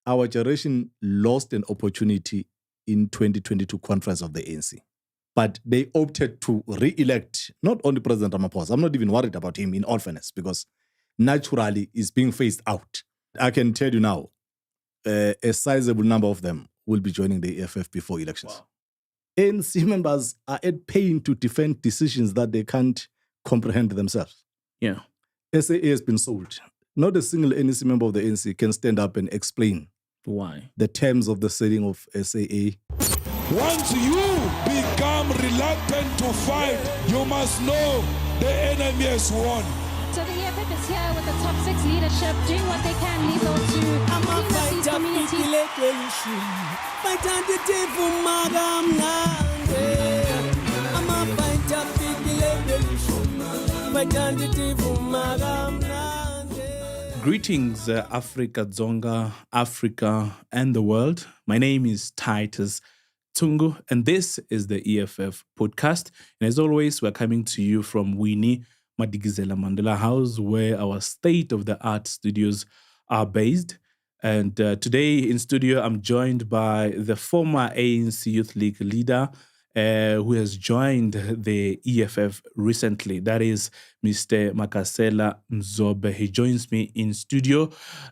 our generation lost an opportunity in 2022 conference of the ANC. But they opted to re-elect not only President Ramaphosa. I'm not even worried about him, in all fairness, because naturally he's being phased out. I can tell you now, a sizable number of them will be joining the EFF before elections. Wow. ANC members are at pain to defend decisions that they can't comprehend themselves. Yeah. SAA has been sold. Not a single ANC member of the ANC can stand up and explain Why? the terms of the selling of SAA. Once you become reluctant to fight, you must know the enemy has won. So the EFF is here with the top 6 leadership doing what they can, Lethal, to clean up these communities. Greetings, Africa, Zonga, Africa, and the world. My name is Titus Tungu, and this is the EFF podcast. And as always, we're coming to you from Winnie Madikizela Mandela House, where our state-of-the-art studios are based. And today in studio, I'm joined by the former ANC Youth League leader who has joined the EFF recently. That is Mr. Makasela Mzobe. He joins me in studio.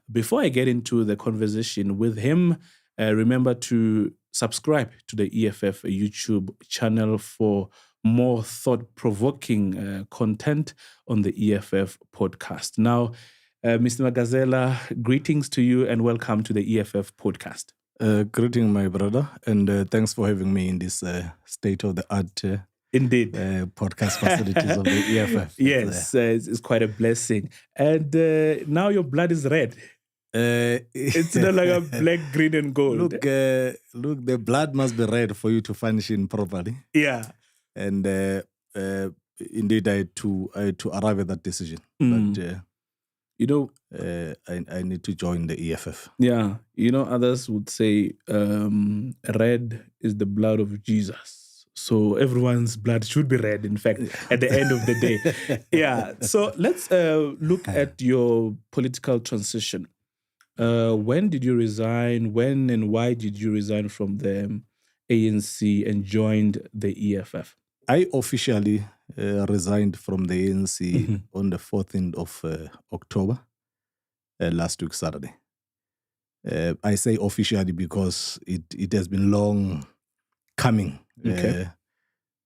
Before I get into the conversation with him, remember to subscribe to the EFF YouTube channel for more thought-provoking content on the EFF podcast. Now, Mr. Makasela, greetings to you and welcome to the EFF podcast. Greeting, my brother, and thanks for having me in this state-of-the-art Indeed. podcast facilities of the EFF. Yes, it's quite a blessing. And now your blood is red. It's not like a black, green, and gold. Look, the blood must be red for you to function properly. Yeah. And indeed, I had to arrive at that decision. But I need to join the EFF. Yeah. Others would say red is the blood of Jesus. So everyone's blood should be red, in fact, at the end of the day. Yeah. So let's look at your political transition. When did you resign? When and why did you resign from the ANC and joined the EFF? I officially resigned from the ANC on the 14th of October, last week, Saturday. I say officially because it has been long coming. Okay.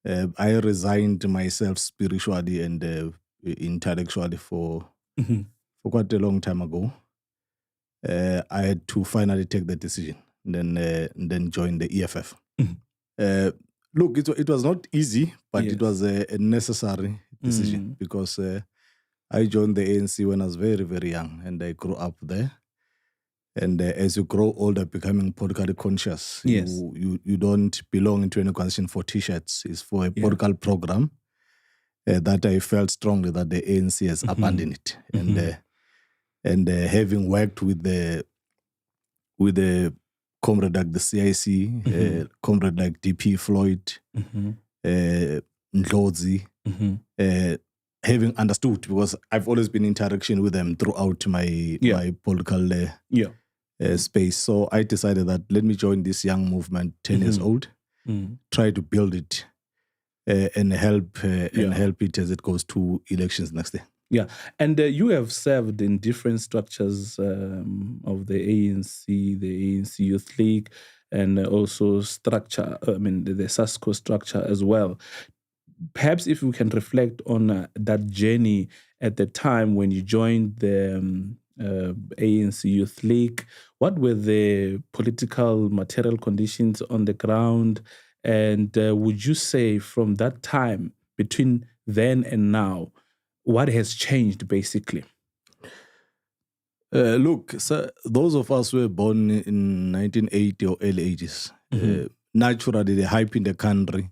I resigned myself spiritually and intellectually for quite a long time ago. I had to finally take the decision and then join the EFF. Look, it was not easy, but Yes. it was a necessary decision because I joined the ANC when I was very, very young and I grew up there. And as you grow older, becoming politically conscious, Yes. you don't belong into any coalition for T-shirts. It's for a political program that I felt strongly that the ANC has abandoned it. And having worked with the comrade like the CIC, comrade like DP Floyd, Ndlozi, having understood, because I've always been in interaction with them throughout my political space. So I decided that let me join this young movement, 10 years old, try to build it and help it as it goes to elections next year. Yeah, and you have served in different structures of the ANC, the ANC Youth League, and also the SASCO structure as well. Perhaps if we can reflect on that journey at the time when you joined the ANC Youth League, what were the political material conditions on the ground? And would you say from that time, between then and now, what has changed, basically? Look, so those of us who were born in 1980 or early 80s, naturally the hype in the country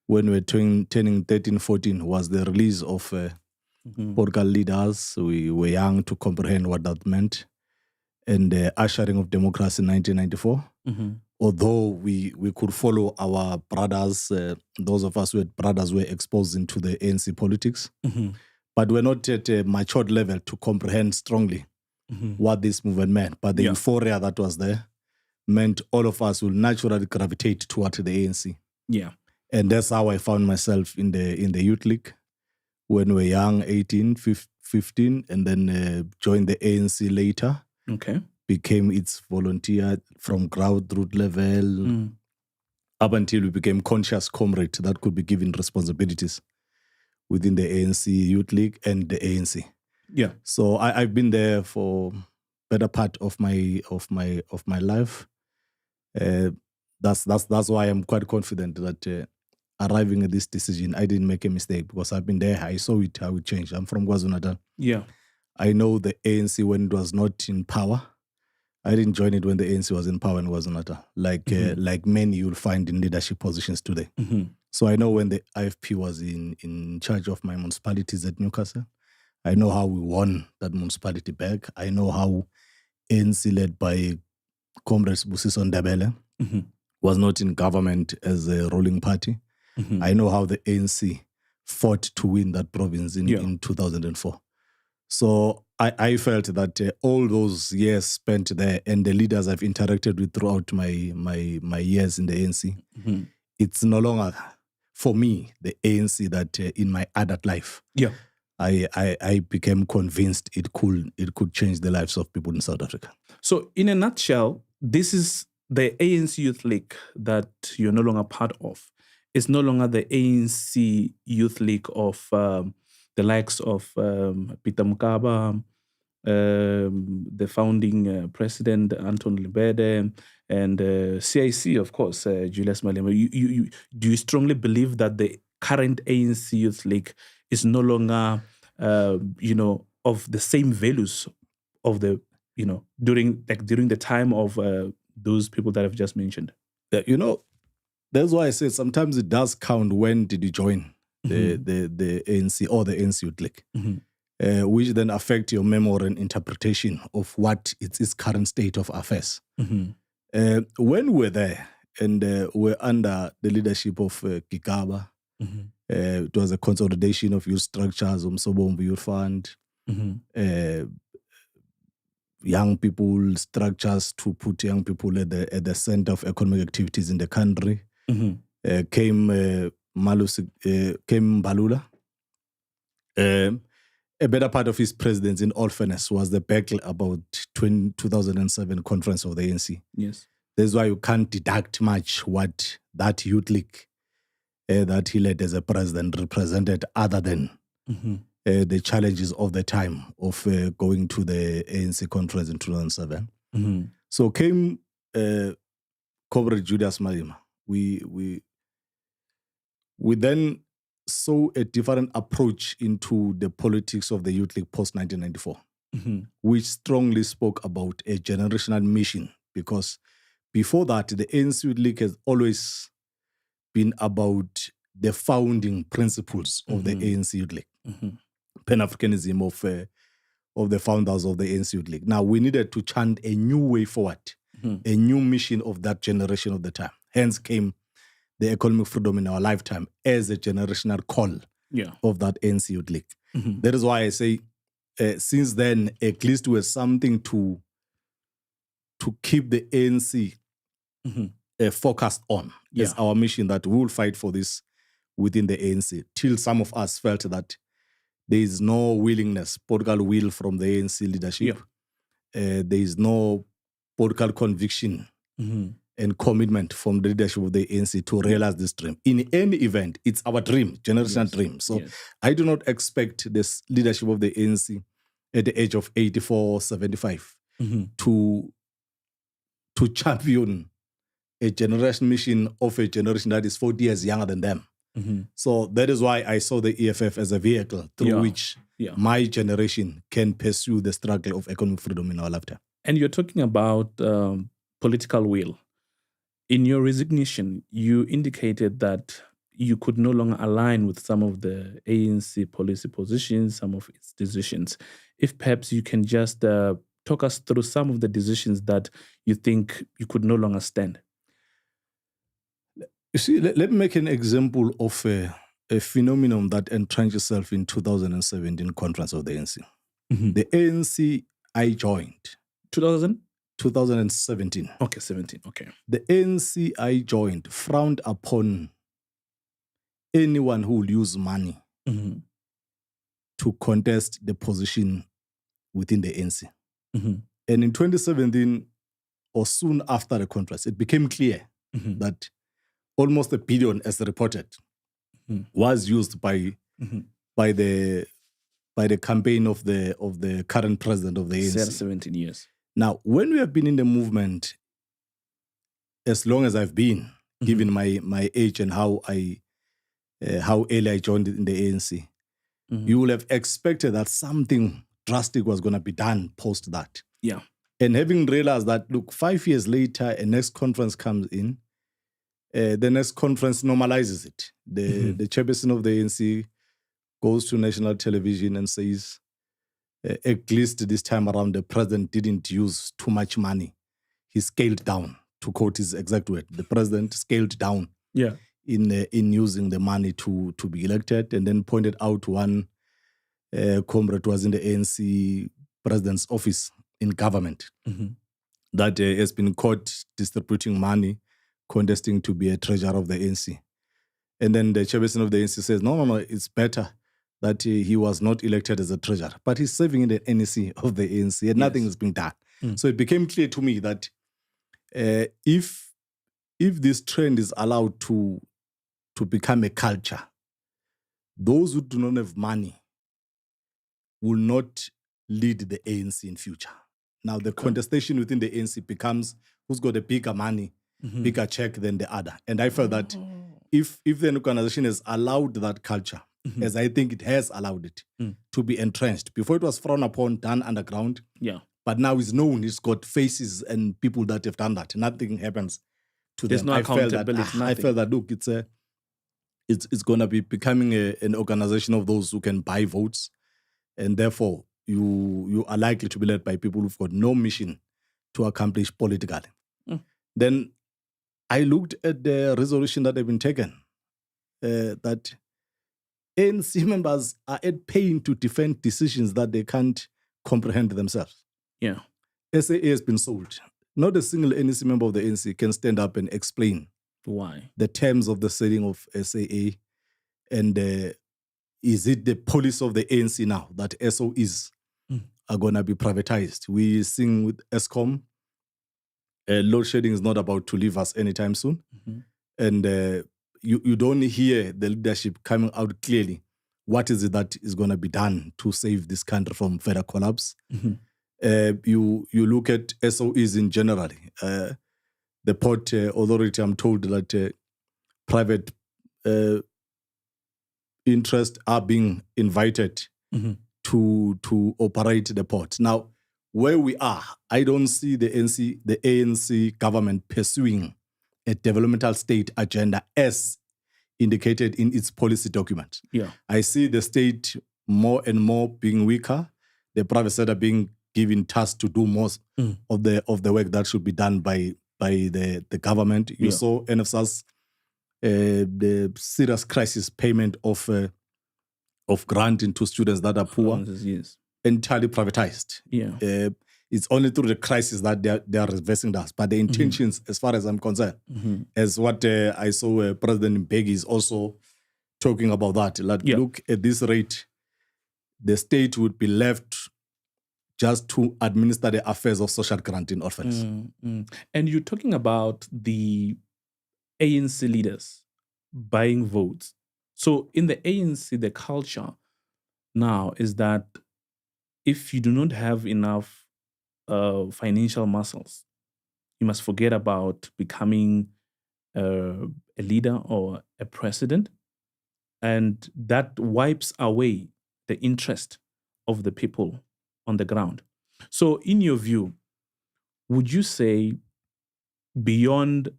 when we were turning 13, 14 was the release of political leaders. We were young to comprehend what that meant. And the ushering of democracy in 1994. Although we could follow our brothers, those of us who had brothers were exposed into the ANC politics. But we're not at a matured level to comprehend strongly what this movement meant. But the euphoria that was there meant all of us will naturally gravitate toward the ANC. Yeah. And that's how I found myself in the youth league when we were young, 18, 15, and then joined the ANC later. Okay. Became its volunteer from grassroots level up until we became conscious comrade that could be given responsibilities within the ANC Youth League and the ANC. Yeah. So I've been there for better part of my life. That's why I'm quite confident that arriving at this decision, I didn't make a mistake because I've been there. I saw it, how it changed. I'm from KwaZulu-Natal. Yeah. I know the ANC when it was not in power. I didn't join it when the ANC was in power in KwaZulu-Natal. Like many you'll find in leadership positions today. So I know when the IFP was in charge of my municipalities at Newcastle. I know how we won that municipality back. I know how ANC led by Comrades Busiso Ndebele was not in government as a ruling party. I know how the ANC fought to win that province in 2004. So I felt that all those years spent there and the leaders I've interacted with throughout my years in the ANC, it's no longer, for me, the ANC that in my adult life, I became convinced it could change the lives of people in South Africa. So in a nutshell, this is the ANC Youth League that you're no longer part of. It's no longer the ANC Youth League of the likes of Peter Mukaba, the founding president, Anton Libede, and CIC, of course, Julius Malema. Do you strongly believe that the current ANC Youth League is no longer, of the same values of the, during the time of those people that I've just mentioned? Yeah, that's why I say sometimes it does count when did you join the ANC or the ANC Youth League, which then affect your memory and interpretation of what it's its current state of affairs. When we're there and we're under the leadership of Kikaba, it was a consolidation of youth structures, Umsobombu Youth Fund, young people structures to put young people at the center of economic activities in the country. Came Balula. A better part of his presidency, in all fairness, was the battle about 2007 conference of the ANC. Yes. That's why you can't deduct much what that youth league that he led as a president represented other than the challenges of the time of going to the ANC conference in 2007. So came Comrade Julius Malema. We then saw a different approach into the politics of the Youth League post-1994, which strongly spoke about a generational mission, because before that, the ANC Youth League has always been about the founding principles of the ANC Youth League, Pan-Africanism of the founders of the ANC Youth League. Now, we needed to chant a new way forward, a new mission of that generation of the time. Hence came the economic freedom in our lifetime as a generational call of that ANC Youth League. That is why I say, since then, at least we have something to keep the ANC focused on. It's our mission that we will fight for this within the ANC, till some of us felt that there is no willingness, political will from the ANC leadership. There is no political conviction and commitment from the leadership of the ANC to realize this dream. In any event, it's our dream, generational dream. So I do not expect this leadership of the ANC at the age of 84, 75 to champion a generation mission of a generation that is 40 years younger than them. So that is why I saw the EFF as a vehicle through which my generation can pursue the struggle of economic freedom in our lifetime. And you're talking about political will. In your resignation, you indicated that you could no longer align with some of the ANC policy positions, some of its decisions. If perhaps you can just talk us through some of the decisions that you think you could no longer stand. You see, let me make an example of a phenomenon that entrenched itself in 2017 conference of the ANC. The ANC I joined. 2017. Okay, 17. Okay. The ANC I joined frowned upon anyone who will use money to contest the position within the ANC. And in 2017, or soon after the conference, it became clear that almost $1 billion, as reported, was used by the campaign of the current president of the ANC. 17 years. Now, when we have been in the movement, as long as I've been, given my age and how early I joined in the ANC, you will have expected that something drastic was going to be done post that. Yeah. And having realized that, look, 5 years later, a next conference comes in, the next conference normalizes it. The chairperson of the ANC goes to national television and says, at least this time around, the president didn't use too much money. He scaled down, to quote his exact word. The president scaled down in using the money to be elected, and then pointed out one comrade was in the ANC president's office in government that has been caught distributing money, contesting to be a treasurer of the ANC. And then the chairperson of the ANC says, no, it's better that he was not elected as a treasurer, but he's serving in the NEC of the ANC, and nothing is being done. So it became clear to me that if this trend is allowed to become a culture, those who do not have money will not lead the ANC in future. Now, the contestation within the ANC becomes who's got a bigger money, bigger check than the other. And I felt that if the organization has allowed that culture, as I think it has allowed it, to be entrenched. Before it was frowned upon, done underground. Yeah. But now it's known, it's got faces and people that have done that. Nothing happens to There's them. No accountability. I felt that, look, it's going to be becoming an organization of those who can buy votes. And therefore, you are likely to be led by people who've got no mission to accomplish politically. Then I looked at the resolution that have been taken, that ANC members are at pain to defend decisions that they can't comprehend themselves. Yeah. SAA has been sold. Not a single ANC member of the ANC can stand up and explain why the terms of the selling of SAA, and is it the policy of the ANC now that SOEs are going to be privatized? We sing with ESCOM. Load shedding is not about to leave us anytime soon. And you don't hear the leadership coming out clearly. What is it that is going to be done to save this country from further collapse? You look at SOEs in general. The Port Authority, I'm told that private interests are being invited to operate the port. Now, where we are, I don't see the ANC government pursuing a developmental state agenda as indicated in its policy document. Yeah. I see the state more and more being weaker, the private sector being given tasks to do most of the work that should be done by the government. You saw NFSA's the serious crisis payment of grant into students that are poor, entirely privatized. Yeah. It's only through the crisis that they are reversing that. But the intentions, as far as I'm concerned, as what I saw President Mbeki is also talking about that. Like, look, at this rate, the state would be left just to administer the affairs of social grant in orphans. And you're talking about the ANC leaders buying votes. So in the ANC, the culture now is that if you do not have enough financial muscles, you must forget about becoming a leader or a president. And that wipes away the interest of the people on the ground. So in your view, would you say beyond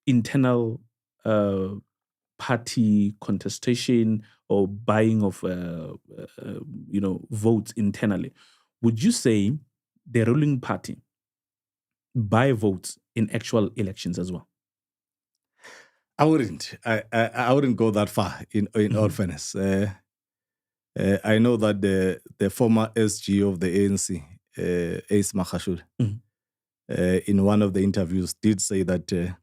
internal party contestation or buying of votes internally, would you say the ruling party buy votes in actual elections as well? I wouldn't. I wouldn't go that far in all fairness. I know that the former SG of the ANC, Ace Magashule, in one of the interviews did say that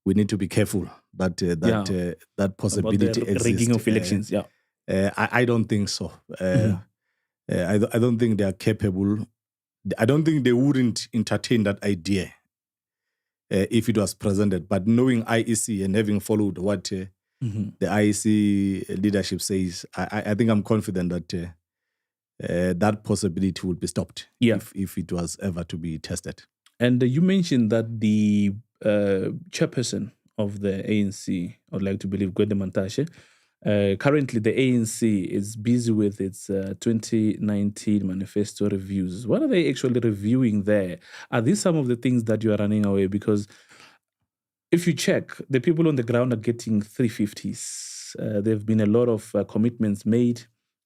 we need to be careful that that possibility about the exists. rigging of elections. I don't think so. I don't think they are capable. I don't think they wouldn't entertain that idea if it was presented. But knowing IEC and having followed what the IEC leadership says, I think I'm confident that that possibility would be stopped if it was ever to be tested. And you mentioned that the chairperson of the ANC, I would like to believe, Gwede Mantashe, currently the ANC is busy with its 2019 manifesto reviews. What are they actually reviewing there? Are these some of the things that you are running away? Because if you check, the people on the ground are getting 350s. There have been a lot of commitments made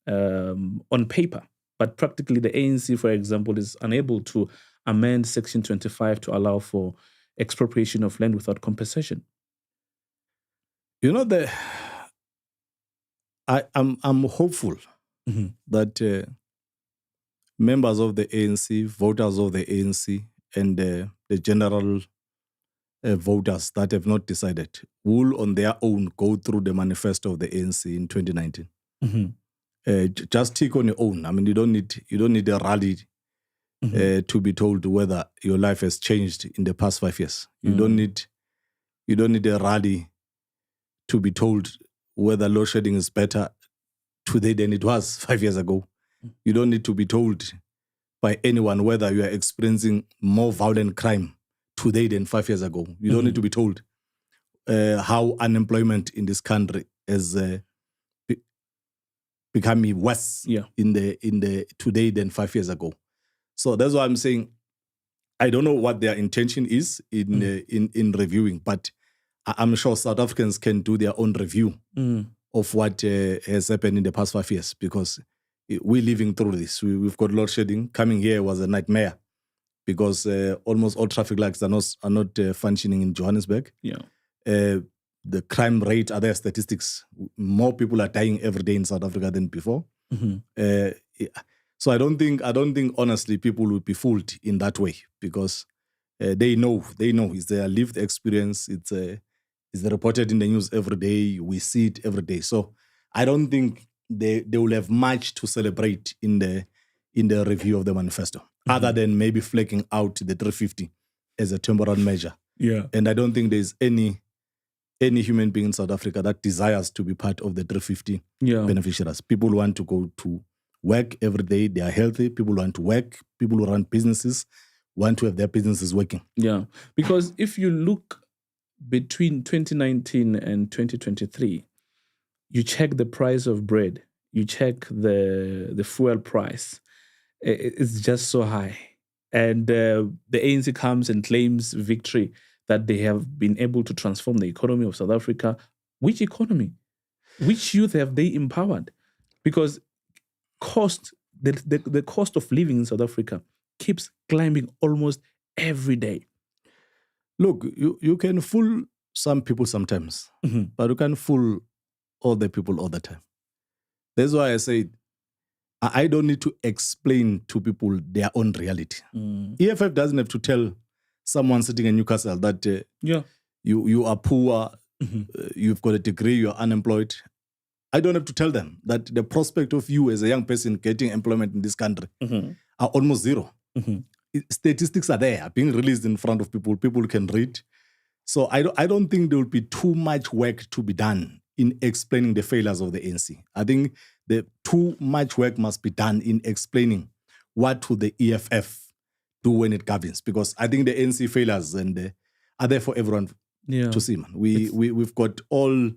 on paper, but practically the ANC, for example, is unable to amend Section 25 to allow for expropriation of land without compensation. You know, I'm hopeful that members of the ANC, voters of the ANC, and the general voters that have not decided will on their own go through the manifesto of the ANC in 2019. Just take on your own. I mean, you don't need a rally to be told whether your life has changed in the past 5 years. You don't need a rally to be told whether load shedding is better today than it was 5 years ago. You don't need to be told by anyone whether you are experiencing more violent crime today than 5 years ago. You don't need to be told how unemployment in this country has become worse in the today than 5 years ago. So that's why I'm saying I don't know what their intention is in reviewing, but I'm sure South Africans can do their own review of what has happened in the past 5 years, because we're living through this. We've got load shedding. Coming here was a nightmare because almost all traffic lights are not functioning in Johannesburg. The crime rate, other statistics, more people are dying every day in South Africa than before. So I don't think honestly people will be fooled in that way, because they know it's their lived experience. It's reported in the news every day. We see it every day. So I don't think they will have much to celebrate in the review of the manifesto, other than maybe flaking out the 350 as a temporal measure. And I don't think there's any human being in South Africa that desires to be part of the 350 beneficiaries. People want to go to work every day. They are healthy. People want to work. People who run businesses want to have their businesses working. Because if you look between 2019 and 2023, you check the price of bread, you check the fuel price, it's just so high. And the ANC comes and claims victory that they have been able to transform the economy of South Africa. Which economy? Which youth have they empowered? Because the cost of living in South Africa keeps climbing almost every day. Look, you can fool some people sometimes, but you can't fool all the people all the time. That's why I say I don't need to explain to people their own reality. EFF doesn't have to tell someone sitting in Newcastle that you are poor, you've got a degree, you're unemployed. I don't have to tell them that the prospect of you as a young person getting employment in this country are almost zero. Statistics are there, being released in front of people. People can read. So I don't think there will be too much work to be done in explaining the failures of the ANC. I think the too much work must be done in explaining what will the EFF do when it governs, because I think the ANC failures are there for everyone to see. Man, we've got all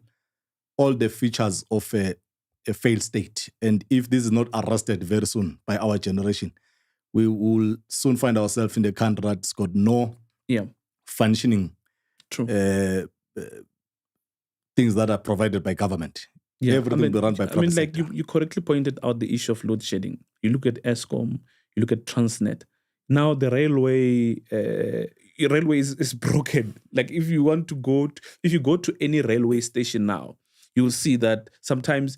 the features of a failed state, and if this is not arrested very soon by our generation, we will soon find ourselves in the country that's got no functioning things that are provided by government. Everything will be run by private sector. You correctly pointed out the issue of load shedding. You look at Eskom, you look at Transnet. Now the railway is broken. Like if you go to any railway station now, you will see that sometimes,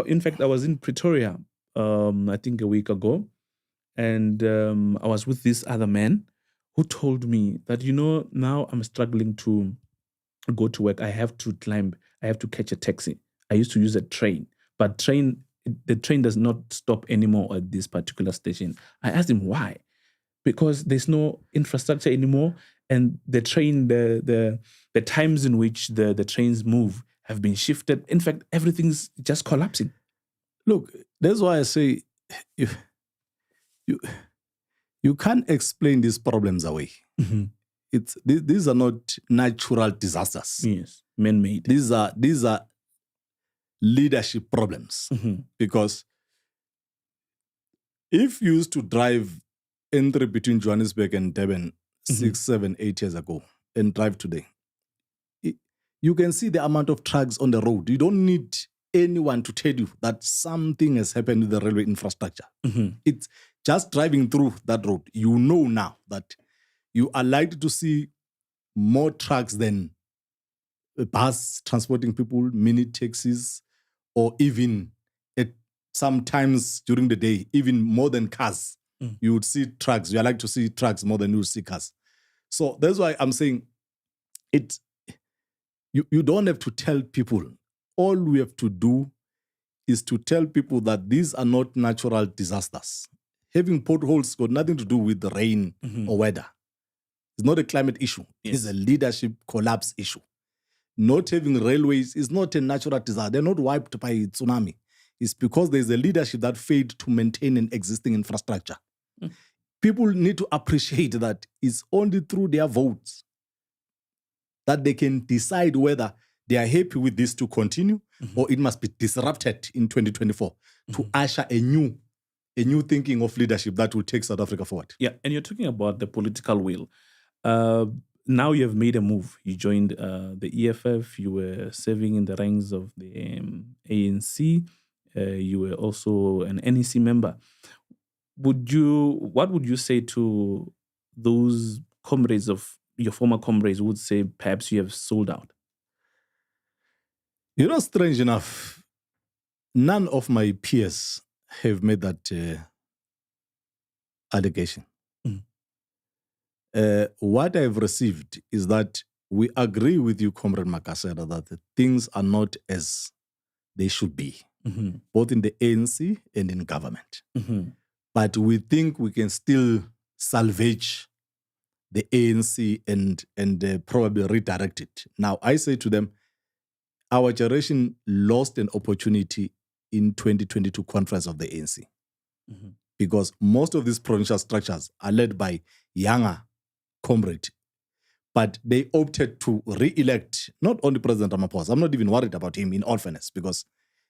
in fact, I was in Pretoria, I think a week ago, and I was with this other man who told me that, now I'm struggling to go to work. I have to catch a taxi. I used to use a train, but the train does not stop anymore at this particular station. I asked him why. Because there's no infrastructure anymore, and the train, the times in which the trains move have been shifted. In fact, everything's just collapsing. Look, that's why I say you can't explain these problems away. Mm-hmm. These are not natural disasters. Yes, man-made. These are leadership problems. Mm-hmm. Because if you used to drive entry between Johannesburg and Durban 6, 7, 8 years ago and drive today, you can see the amount of trucks on the road. You don't need anyone to tell you that something has happened with the railway infrastructure. Mm-hmm. It's just driving through that road. You know now that you are likely to see more trucks than a bus transporting people, mini taxis, or even sometimes during the day, even more than cars. You would see trucks. You are like to see trucks more than you would see cars. So that's why I'm saying you don't have to tell people. All we have to do is to tell people that these are not natural disasters. Having potholes got nothing to do with the rain or weather. It's not a climate issue. Yes. It's a leadership collapse issue. Not having railways is not a natural disaster. They're not wiped by tsunami. It's because there's a leadership that failed to maintain an existing infrastructure. People need to appreciate that it's only through their votes that they can decide whether they are happy with this to continue or it must be disrupted in 2024 to usher a new thinking of leadership that will take South Africa forward. Yeah, and you're talking about the political will. Now you have made a move. You joined the EFF. You were serving in the ranks of the ANC. You were also an NEC member. What would you say to those comrades of your former comrades who would say perhaps you have sold out? Strange enough, none of my peers have made that allegation. What I've received is that we agree with you, Comrade Makasera, that things are not as they should be, both in the ANC and in government. But we think we can still salvage the ANC and probably redirect it. Now, I say to them, our generation lost an opportunity in 2022 conference of the ANC because most of these provincial structures are led by younger comrades. But they opted to re-elect not only President Ramaphosa. I'm not even worried about him, in all fairness, because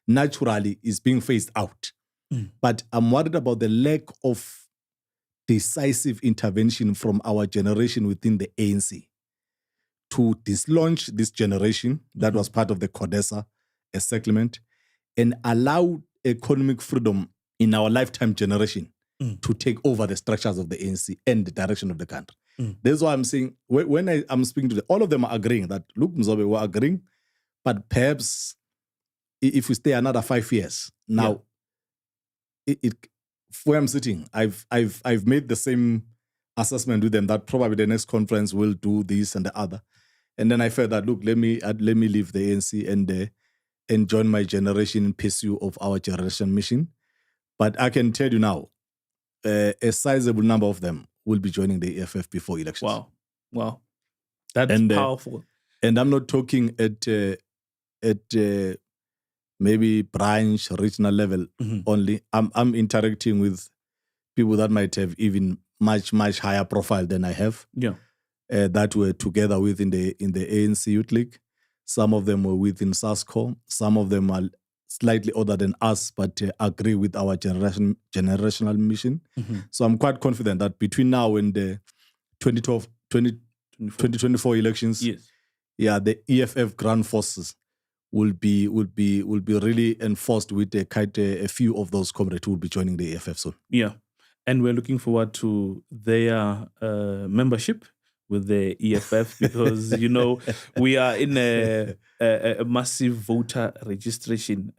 naturally he's being phased out. But I'm worried about the lack of decisive intervention from our generation within the ANC to dislaunch this generation that was part of the CODESA settlement and allow economic freedom in our lifetime generation to take over the structures of the ANC and the direction of the country. That's why I'm saying, when I'm speaking to them, all of them are agreeing that, look, Mzobe, we're agreeing, but perhaps if we stay another 5 years, now, where I'm sitting, I've made the same assessment with them that probably the next conference will do this and the other. And then I felt that, look, let me leave the ANC and join my generation in pursuit of our generation mission. But I can tell you now, a sizable number of them will be joining the EFF before elections. Wow. That's powerful. And I'm not talking at maybe branch, regional level only. I'm interacting with people that might have even much, much higher profile than I have. Yeah. That were together with in the ANC Youth League. Some of them were within SASCO. Some of them are slightly older than us, but agree with our generational mission. So I'm quite confident that between now and the 2024 elections, the EFF ground forces will be really enforced with a few of those comrades who will be joining the EFF soon. Yeah, and we're looking forward to their membership. with the EFF because, we are in a massive voter registration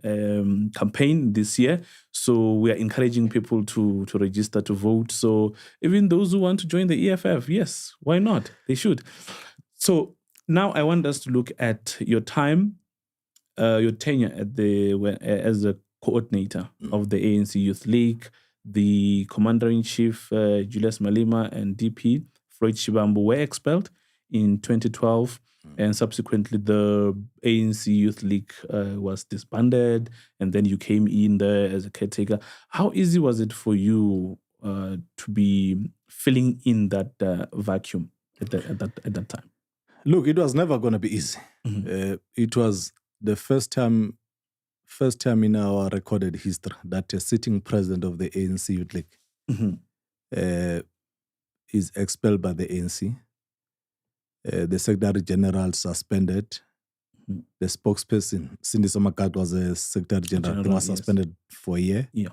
campaign this year. So we are encouraging people to register to vote. So even those who want to join the EFF, yes, why not? They should. So now I want us to look at your time, your tenure as a coordinator of the ANC Youth League, the Commander-in-Chief, Julius Malema, and DP, Floyd Shivambu, were expelled in 2012, and subsequently the ANC Youth League was disbanded, and then you came in there as a caretaker. How easy was it for you to be filling in that vacuum at that time? Look, it was never going to be easy. It was the first time in our recorded history that a sitting president of the ANC Youth League is expelled by the ANC. The Secretary General suspended. The spokesperson, Cindy Somakat, was a Secretary General, was suspended for a year. Yeah.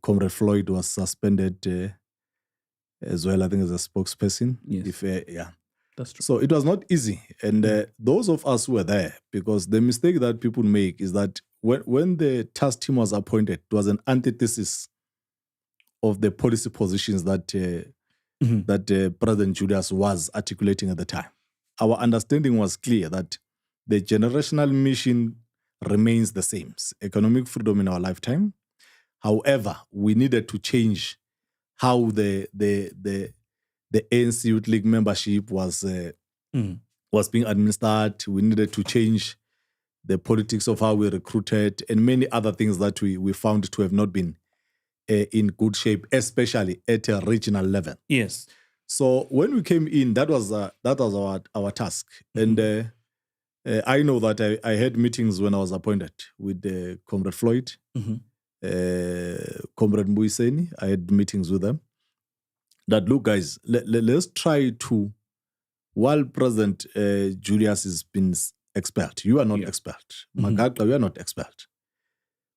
Comrade Floyd was suspended as well, I think, as a spokesperson. Yes. That's true. So it was not easy. And those of us who were there, because the mistake that people make is that when the task team was appointed, it was an antithesis of the policy positions that President Julius was articulating at the time. Our understanding was clear that the generational mission remains the same: economic freedom in our lifetime. However, we needed to change how the ANC Youth League membership was being administered. We needed to change the politics of how we recruited and many other things that we found to have not been in good shape, especially at a regional level. Yes. So when we came in, that was our task. And I know that I had meetings when I was appointed with Comrade Floyd, Comrade Mbuiseni. I had meetings with them. That, look, guys, let's try to, while President Julius has been expelled, you are not expelled. Magagla, you are not expelled.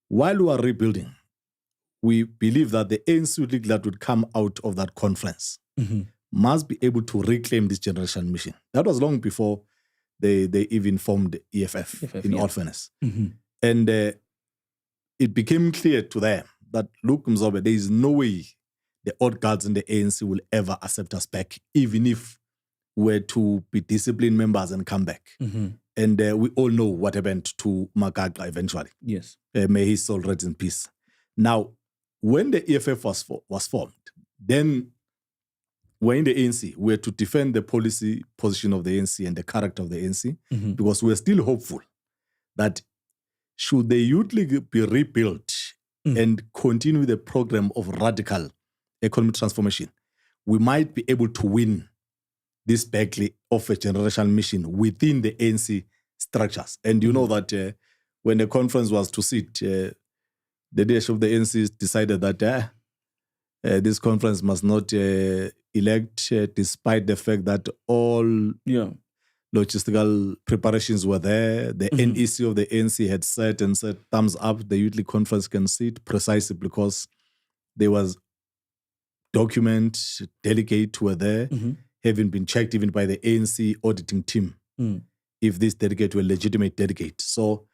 While we are rebuilding, we believe that the ANC League that would come out of that conference must be able to reclaim this generational mission. That was long before they even formed the EFF, in all fairness. And it became clear to them that, look, Mzobe, there is no way the old guards in the ANC will ever accept us back, even if we're to be disciplined members and come back. And we all know what happened to Magagla eventually. Yes. May his soul rest in peace. Now, when the EFF was formed, then we're in the ANC. We're to defend the policy position of the ANC and the character of the ANC, because we're still hopeful that should the Youth League be rebuilt and continue the program of radical economic transformation, we might be able to win this battle of a generational mission within the ANC structures. And you know that when the conference was to sit, the leadership of the ANC decided that this conference must not elect, despite the fact that all logistical preparations were there. The NEC of the ANC had said thumbs up, the Youth League conference can sit, precisely because there was document, delegate were there, having been checked even by the ANC auditing team, if this delegate were legitimate delegate. So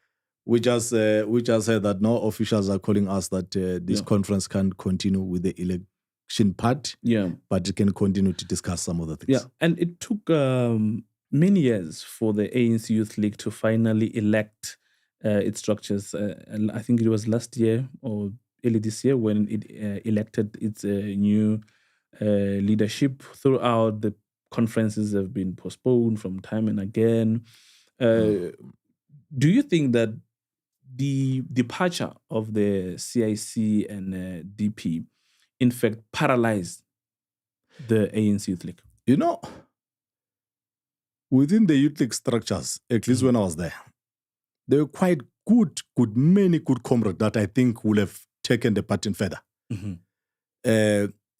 we just said that no officials are calling us that this conference can continue with the election part, but it can continue to discuss some other things. Yeah, and it took many years for the ANC Youth League to finally elect its structures. I think it was last year or early this year when it elected its new leadership. Throughout, the conferences have been postponed from time and again. Do you think that the departure of the CIC and DP, in fact, paralyzed the ANC Youth League? You know, within the Youth League structures, at least when I was there were quite many good comrades that I think would have taken the party further.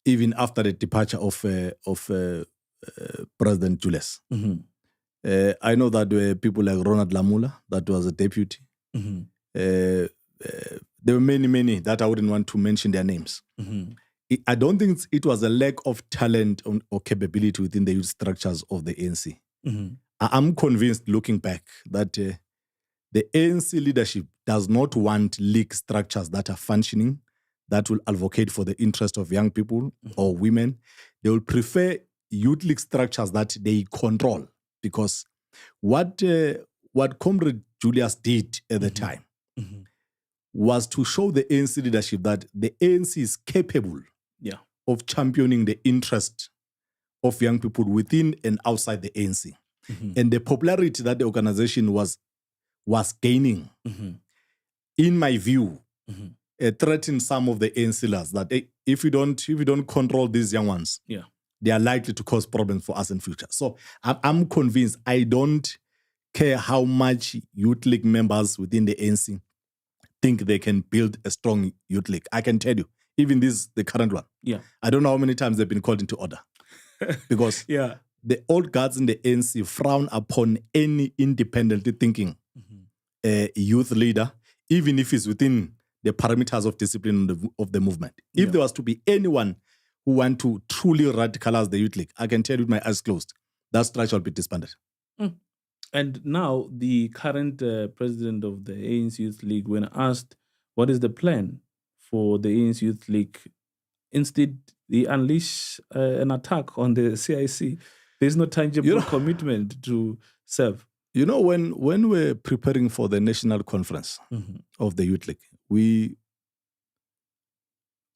Even after the departure of President Julius. I know that there were people like Ronald Lamula, that was a deputy. There were many that I wouldn't want to mention their names. I don't think it was a lack of talent or capability within the youth structures of the ANC. I'm convinced, looking back, that the ANC leadership does not want league structures that are functioning, that will advocate for the interest of young people or women. They will prefer youth league structures that they control, because what Comrade Julius did at the time was to show the ANC leadership that the ANC is capable of championing the interest of young people within and outside the ANC. And the popularity that the organization was gaining, in my view, threatened some of the ANC leaders that if we don't control these young ones, they are likely to cause problems for us in future. So I'm convinced. I don't care how much youth league members within the ANC think they can build a strong youth league. I can tell you, even the current one. I don't know how many times they've been called into order. Because the old guards in the ANC frown upon any independently thinking youth leader, even if it's within the parameters of discipline of the movement. If there was to be anyone who want to truly radicalize the youth league, I can tell you with my eyes closed, that structure will be disbanded. And now the current president of the ANC Youth League, when asked what is the plan for the ANC Youth League, instead they unleash an attack on the CIC. There's no tangible commitment to serve. You know, when we're preparing for the national conference of the Youth League,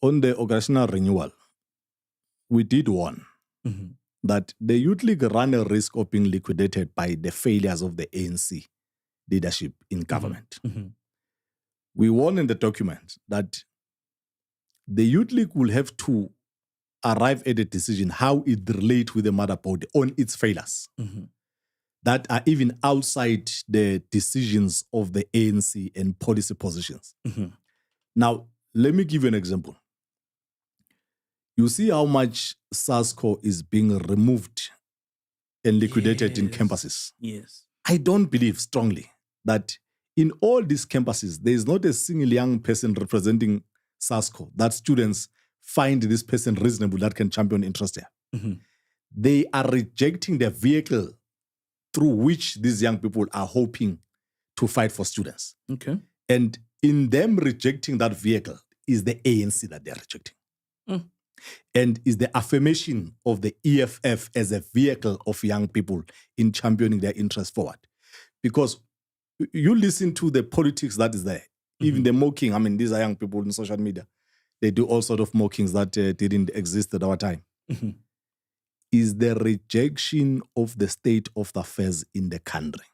on the organizational renewal, we did warn that the Youth League ran a risk of being liquidated by the failures of the ANC leadership in government. We warned in the document that the Youth League will have to arrive at a decision how it relates with the mother body on its failures that are even outside the decisions of the ANC and policy positions. Now, let me give you an example. You see how much SASCO is being removed and liquidated in campuses. I don't believe strongly that in all these campuses, there is not a single young person representing SASCO that students find this person reasonable that can champion interest there. They are rejecting the vehicle through which these young people are hoping to fight for students. And in them rejecting that vehicle is the ANC that they're rejecting. And is the affirmation of the EFF as a vehicle of young people in championing their interests forward. Because you listen to the politics that is there, even the mocking. I mean, these are young people in social media. They do all sort of mockings that didn't exist at our time. Is the rejection of the state of the affairs in the country.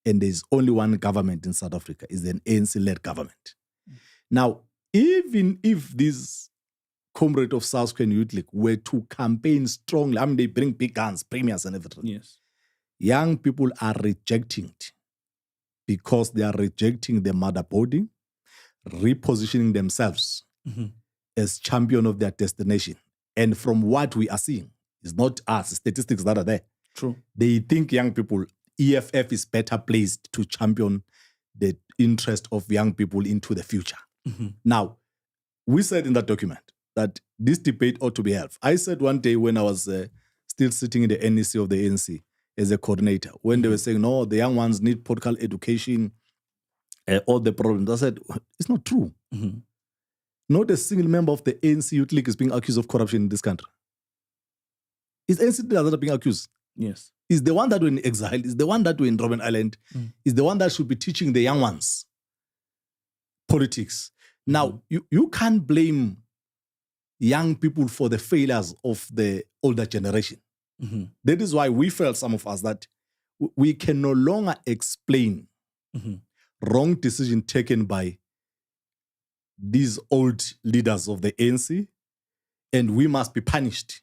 And there's only one government in South Africa, is an ANC-led government. Now, even if these comrades of South African Youth League were to campaign strongly, I mean, they bring big guns, premiers and everything. Young people are rejecting it because they are rejecting the mother body, repositioning themselves as champion of their destination. And from what we are seeing, it's not us, statistics that are there. They think young people, EFF is better placed to champion the interest of young people into the future. Now, we said in that document that this debate ought to be held. I said one day when I was still sitting in the NEC of the ANC as a coordinator, when they were saying, no, the young ones need political education, all the problems. I said, it's not true. Not a single member of the ANC Youth League is being accused of corruption in this country. It's ANC that are being accused. It's the one that were in exile. It's the one that were in Robben Island. It's the one that should be teaching the young ones politics. Now, you can't blame young people for the failures of the older generation. That is why we felt, some of us, that we can no longer explain wrong decision taken by these old leaders of the ANC, and we must be punished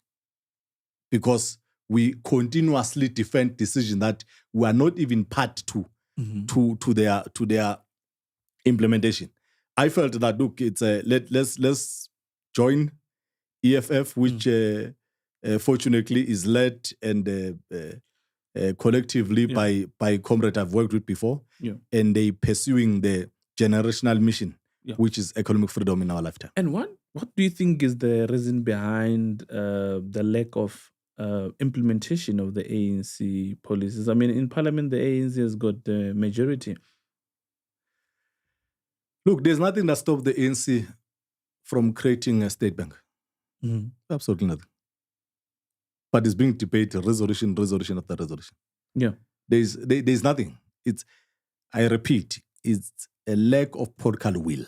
because we continuously defend decisions that we are not even part to their implementation. I felt that, look, it's let's join EFF, which fortunately is led and collectively by comrades I've worked with before, and they pursuing the generational mission which is economic freedom in our lifetime. And what do you think is the reason behind the lack of implementation of the ANC policies? I mean, in Parliament, the ANC has got the majority. Look, there's nothing that stops the ANC from creating a state bank. Absolutely nothing. But it's being debated, resolution after resolution. Yeah. There's nothing. I repeat, it's a lack of political will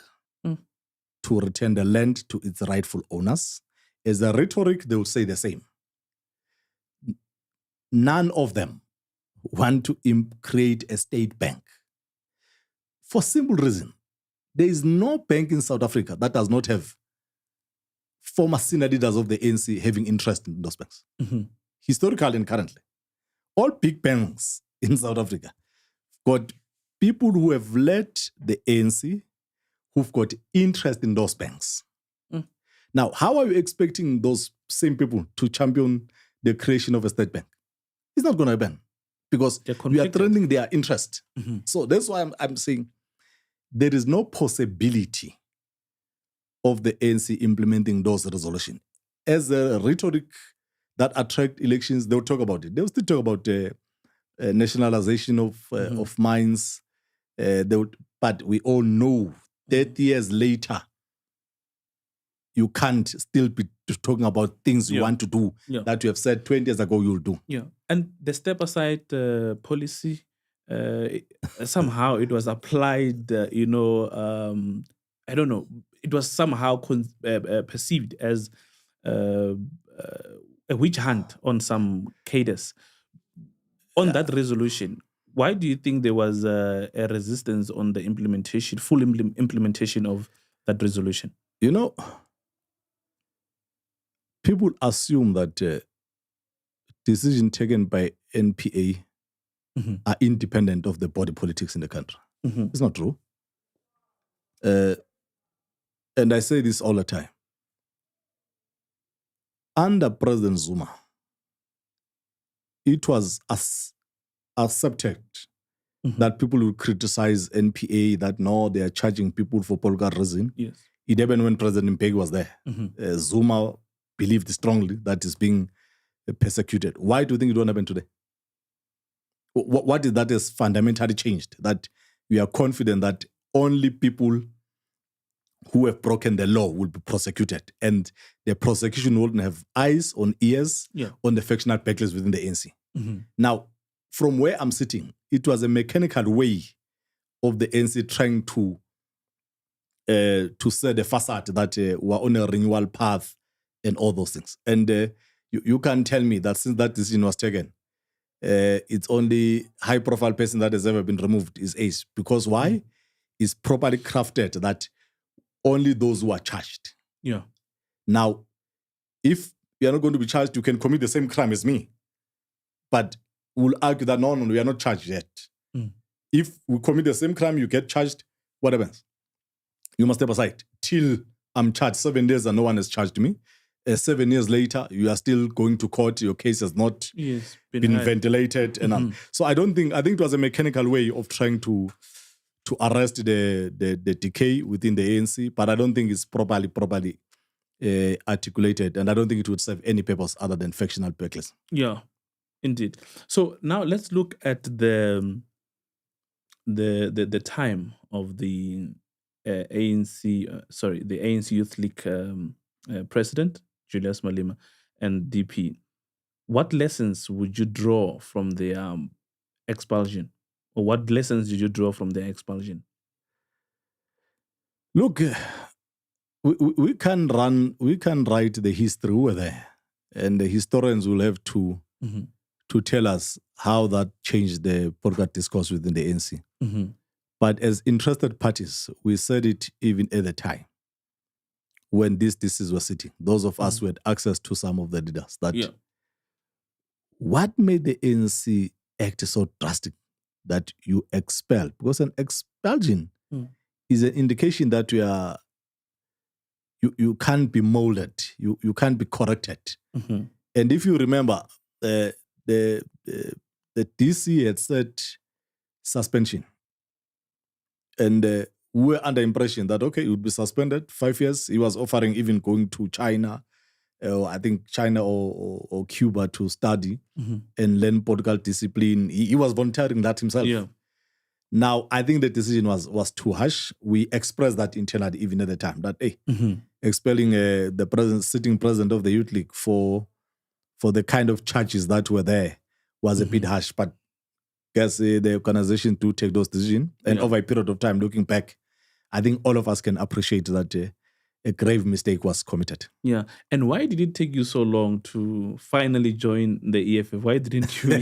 to return the land to its rightful owners. As a rhetoric, they will say the same. None of them want to create a state bank. For simple reason, there is no bank in South Africa that does not have former senior leaders of the ANC having interest in those banks. Historically and currently. All big banks in South Africa got people who have led the ANC who've got interest in those banks. Now, how are you expecting those same people to champion the creation of a state bank? It's not going to happen because we are threatening their interest. So that's why I'm saying there is no possibility of the ANC implementing those resolutions. As a rhetoric that attract elections, they'll talk about it. They'll still talk about nationalization of mines. But we all know 30 years later, you can't still be talking about things you want to do that you have said 20 years ago you'll do. Yeah. And the step-aside policy, somehow it was applied, I don't know, it was somehow perceived as a witch hunt on some cadres. On that resolution, why do you think there was a resistance on the implementation, full implementation of that resolution? People assume that decisions taken by NPA are independent of the body politics in the country. It's not true. And I say this all the time. Under President Zuma, it was accepted that people would criticize NPA, that no, they are charging people for political reason. Yes. It happened when President Mbeki was there. Zuma believed strongly that is being persecuted. Why do you think it won't happen today? What is that has fundamentally changed? That we are confident that only people who have broken the law will be prosecuted, and the prosecution wouldn't have eyes on ears on the factional backlash within the ANC. Now, from where I'm sitting, it was a mechanical way of the ANC trying to set the facade that we're on a renewal path and all those things. And you can't tell me that since that decision was taken, it's only high-profile person that has ever been removed is Ace. Because why? It's properly crafted that only those who are charged. Yeah. Now, if you are not going to be charged, you can commit the same crime as me. But we'll argue that, no, we are not charged yet. If we commit the same crime, you get charged, what happens? You must step aside till I'm charged. 7 days and no one has charged me. 7 years later, you are still going to court. Your case has not been ventilated. And so I think it was a mechanical way of trying to arrest the decay within the ANC, but I don't think it's properly articulated, and I don't think it would serve any purpose other than factional backlash. Yeah, indeed. So now let's look at the time of the ANC, the ANC Youth League president, Julius Malema, and DP. What lessons would you draw from the expulsion? Or what lessons did you draw from the expulsion? Look, we can write the history. We were there, and the historians will have to tell us how that changed the political discourse within the ANC. But as interested parties, we said it even at the time when these DCs were sitting. Those of us who had access to some of the leaders, that what made the ANC act so drastic that you expel? Because an expulsion is an indication that you can't be molded, you can't be corrected. And if you remember, the DC had said suspension. And we were under impression that, okay, he would be suspended 5 years. He was offering even going to China, I think China or Cuba to study and learn political discipline. He was volunteering that himself. Yeah. Now, I think the decision was too harsh. We expressed that internally even at the time, that, hey, expelling the sitting president of the Youth League for the kind of charges that were there was a bit harsh. But I guess the organization do take those decisions. And over a period of time, looking back, I think all of us can appreciate that a grave mistake was committed. Yeah. And why did it take you so long to finally join the EFF? Why didn't you?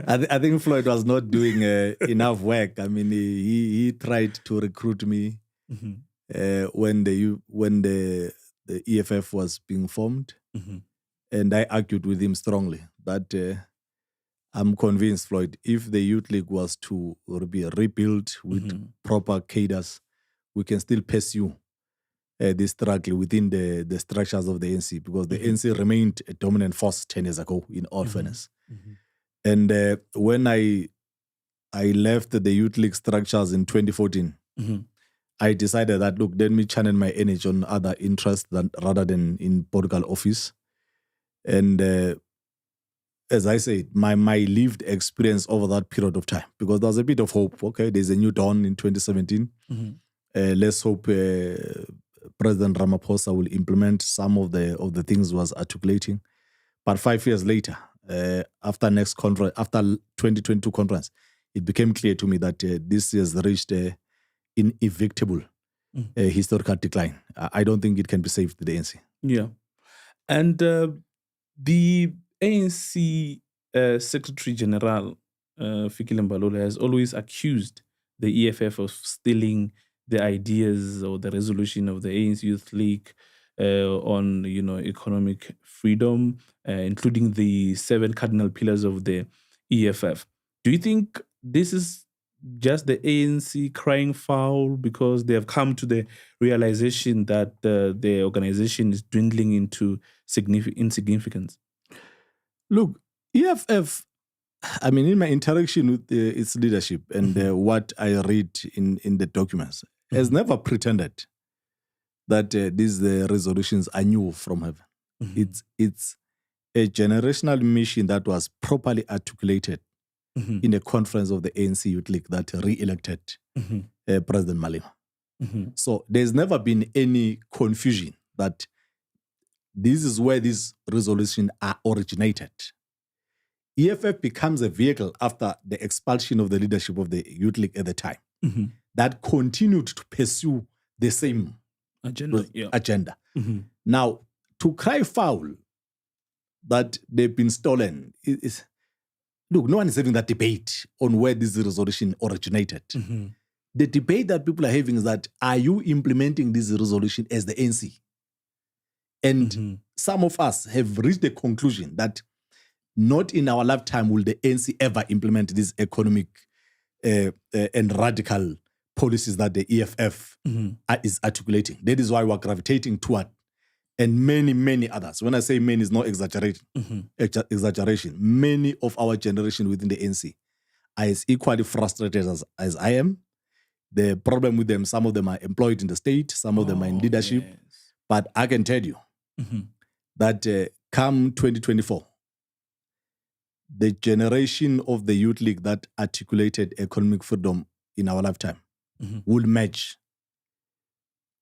I think Floyd was not doing enough work. I mean, he tried to recruit me when the EFF was being formed. And I argued with him strongly that I'm convinced, Floyd, if the Youth League was to be rebuilt with proper cadres, we can still pursue this struggle within the structures of the ANC, because the ANC remained a dominant force 10 years ago, in all fairness. And when I left the Youth League structures in 2014, I decided that, look, let me channel my energy on other interests rather than in political office. And as I said, my lived experience over that period of time, because there was a bit of hope. Okay, there's a new dawn in 2017. Let's hope President Ramaphosa will implement some of the things he was articulating. But 5 years later, after 2022 conference, it became clear to me that this has reached inevitable historical decline. I don't think it can be saved with the ANC. Yeah. And the ANC Secretary General, Fikile Mbalula, has always accused the EFF of stealing the ideas or the resolution of the ANC Youth League on, economic freedom, including the 7 cardinal pillars of the EFF. Do you think this is just the ANC crying foul because they have come to the realization that the organization is dwindling into insignificance? Look, EFF, I mean, in my interaction with its leadership and what I read in the documents, has never pretended that these resolutions are new from heaven. It's a generational mission that was properly articulated in a conference of the ANC Youth League that re-elected President Malema. So there's never been any confusion that this is where these resolutions are originated. EFF becomes a vehicle after the expulsion of the leadership of the Youth League at the time that continued to pursue the same agenda. Now, to cry foul that they've been stolen look, no one is having that debate on where this resolution originated. The debate that people are having is that, are you implementing this resolution as the ANC? And some of us have reached the conclusion that not in our lifetime will the ANC ever implement these economic and radical policies that the EFF is articulating. That is why we're gravitating toward, and many others. When I say many, it's not exaggeration. Many of our generation within the ANC are as equally frustrated as I am. The problem with them, some of them are employed in the state, some of them are in leadership. Yes. But I can tell you that come 2024, the generation of the Youth League that articulated economic freedom in our lifetime will match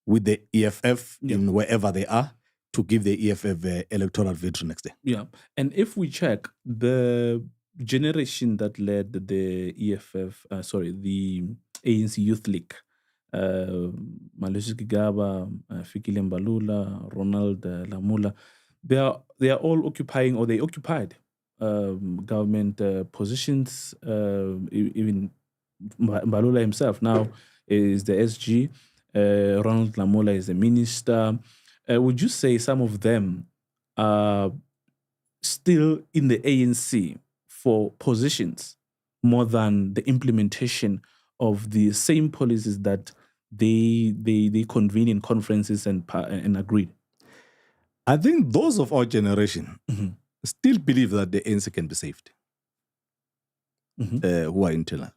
with the EFF in wherever they are to give the EFF electoral victory next day. Yeah. And if we check the generation that led the the ANC Youth League, Malusi Gigaba, Fikile Mbalula, Ronald Lamula, they are all occupying, or they occupied government positions. Even Mbalula himself now is the SG. Ronald Lamula is the minister. Would you say some of them are still in the ANC for positions more than the implementation of the same policies that they convene in conferences and agreed? I think those of our generation still believe that the ANC can be saved, who are internal.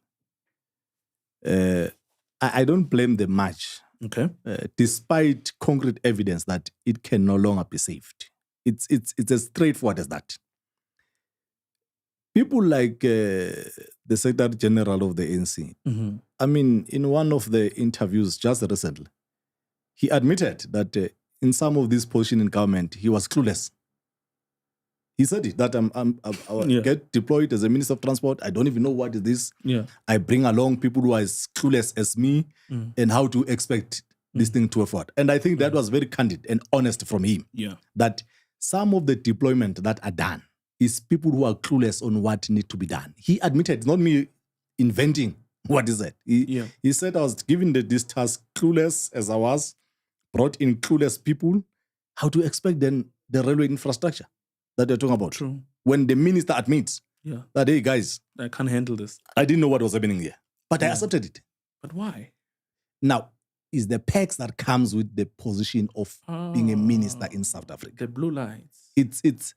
I don't blame them much. Okay. Despite concrete evidence that it can no longer be saved. It's as straightforward as that. People like the Secretary General of the ANC, I mean, in one of the interviews just recently, he admitted that in some of these positions in government, he was clueless. He said it, that I get deployed as a Minister of Transport. I don't even know what is this. Yeah. I bring along people who are as clueless as me and how to expect this thing to afford. And I think that was very candid and honest from him. Yeah. That some of the deployment that are done is people who are clueless on what need to be done. He admitted, it's not me inventing what is it. He said I was given this task clueless as I was, brought in clueless people. How to expect then the railway infrastructure that they're talking about? True. When the minister admits that, hey guys, I can't handle this. I didn't know what was happening here, but I accepted it. But why? Now, is the perks that comes with the position of being a minister in South Africa. The blue lights. It's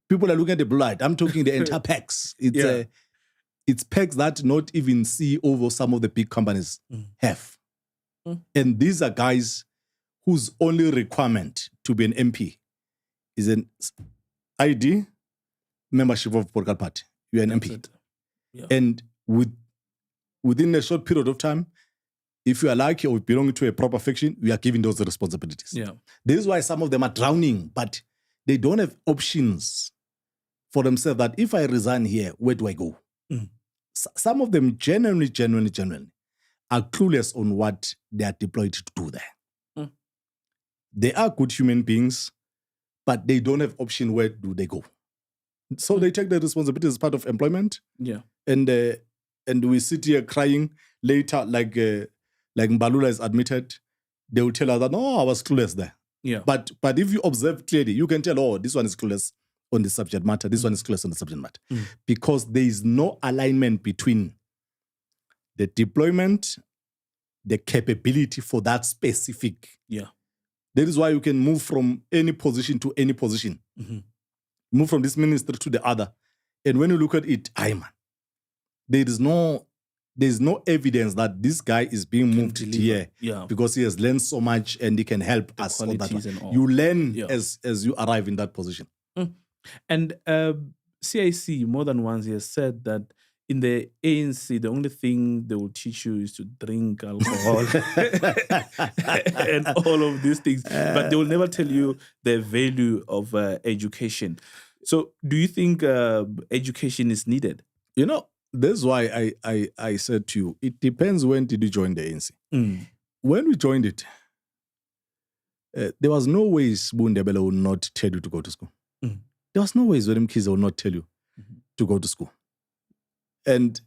people are looking at the blue light. I'm talking the entire perks. It's perks that not even CEOs of some of the big companies have. And these are guys whose only requirement to be an MP is an ID, membership of political party. You're an MP. Yeah. And within a short period of time, if you are lucky or belong to a proper faction, we are given those responsibilities. Yeah. This is why some of them are drowning, but they don't have options for themselves that if I resign here, where do I go? Some of them genuinely are clueless on what they are deployed to do there. They are good human beings, but they don't have option. Where do they go? So they take the responsibility as part of employment. Yeah. And we sit here crying later, like Mbalula is admitted, they will tell us that, no, I was clueless there. Yeah. But if you observe clearly, you can tell, oh, this one is clueless on the subject matter, this one is clueless on the subject matter. Because there is no alignment between the deployment, the capability for that specific. Yeah. That is why you can move from any position to any position. Move from this minister to the other. And when you look at it, there's no evidence that this guy is being moved here because he has learned so much and he can help us on that one. You learn as you arrive in that position. And CIC more than once he has said that in the ANC, the only thing they will teach you is to drink alcohol and all of these things. But they will never tell you the value of education. So do you think education is needed? You know, that's why I said to you, it depends when did you join the ANC. When we joined it, there was no way Sbu Ndebele would not tell you to go to school. There was no way Zwelim Kiza would not tell you to go to school. And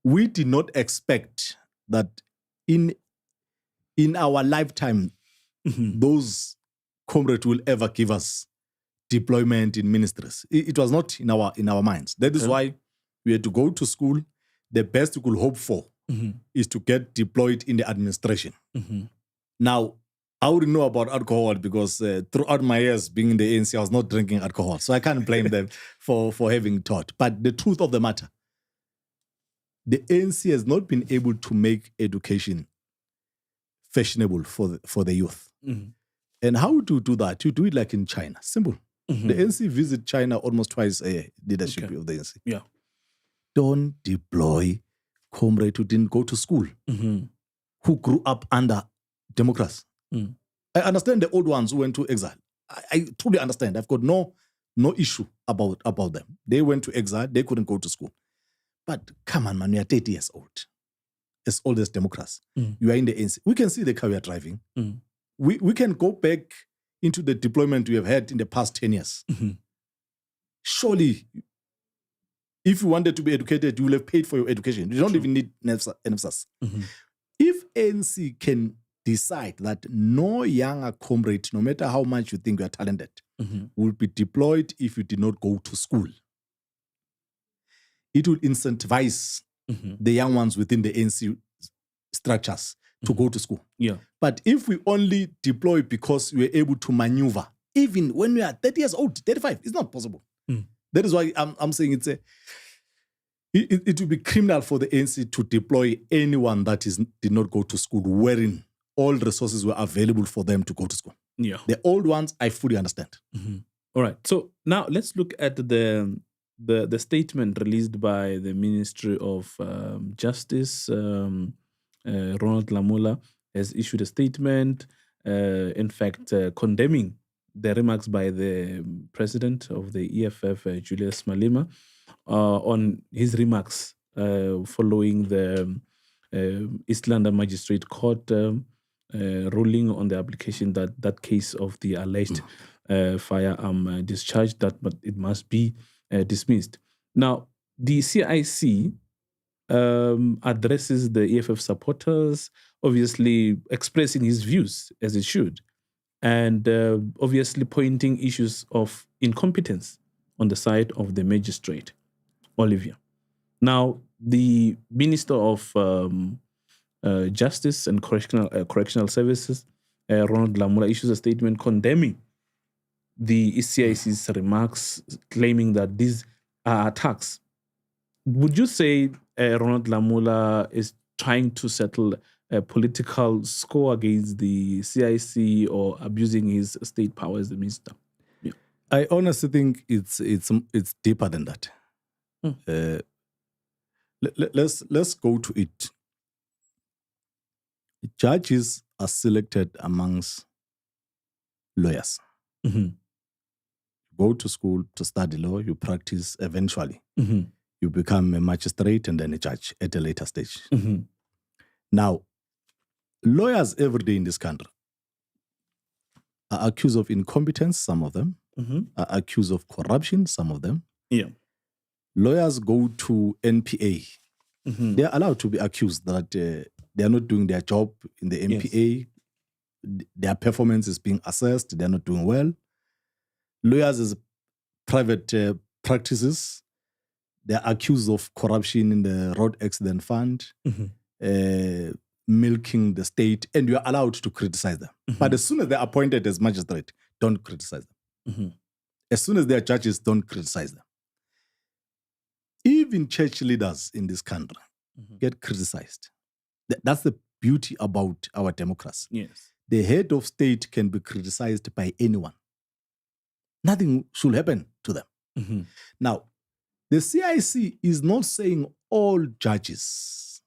we did not expect that in our lifetime, those comrades will ever give us deployment in ministries. It was not in our minds. That is why we had to go to school. The best we could hope for is to get deployed in the administration. Now, I wouldn't know about alcohol because throughout my years being in the ANC, I was not drinking alcohol. So I can't blame them for having taught. But the truth of the matter, the ANC has not been able to make education fashionable for the youth. And how to do that? You do it like in China. Simple. The ANC visit China almost twice a year, leadership of the ANC. Yeah. Don't deploy comrades who didn't go to school, who grew up under democracy. I understand the old ones who went to exile. I truly understand. I've got no issue about them. They went to exile. They couldn't go to school. But come on, man, we are 30 years old. As old as democrats. You are in the ANC. We can see the car we are driving. We can go back into the deployment we have had in the past 10 years. Surely, if you wanted to be educated, you will have paid for your education. You don't even need NFSAS. If ANC can decide that no younger comrade, no matter how much you think you are talented, will be deployed if you did not go to school, it will incentivize the young ones within the ANC structures to go to school. Yeah. But if we only deploy because we are able to maneuver, even when we are 30 years old, 35, it's not possible. That is why I'm saying It would be criminal for the ANC to deploy anyone that did not go to school, wherein all resources were available for them to go to school. Yeah. The old ones, I fully understand. Mm-hmm. All right. So now let's look at the statement released by the Ministry of Justice. Ronald Lamola has issued a statement, in fact, condemning the remarks by the president of the EFF, Julius Malema, on his remarks following the East London Magistrate Court ruling on the application that case of the alleged firearm discharge, but it must be dismissed. Now, the CIC addresses the EFF supporters, obviously expressing his views as it should, and obviously pointing issues of incompetence on the side of the magistrate, Olivia. Now, the Minister of Justice and Correctional Services, Ronald Lamola, issues a statement condemning the ECIC's remarks, claiming that these are attacks. Would you say Ronald Lamola is trying to settle a political score against the CIC or abusing his state power as the minister? Yeah. I honestly think it's deeper than that. Let's go to it. Judges are selected amongst lawyers. Mm-hmm. You go to school to study law, you practice eventually. Mm-hmm. You become a magistrate and then a judge at a later stage. Mm-hmm. Now, lawyers every day in this country are accused of incompetence, some of them, are accused of corruption, some of them. Yeah. Lawyers go to NPA. They are allowed to be accused that they are not doing their job in the NPA. Yes. Their performance is being assessed. They are not doing well. Lawyers as private practices, they are accused of corruption in the road accident fund, milking the state, and you are allowed to criticize them. But as soon as they're appointed as magistrate, don't criticize them. As soon as they're judges, don't criticize them. Even church leaders in this country get criticized. That's the beauty about our democracy. Yes. The head of state can be criticized by anyone. Nothing should happen to them. Now, the CIC is not saying all judges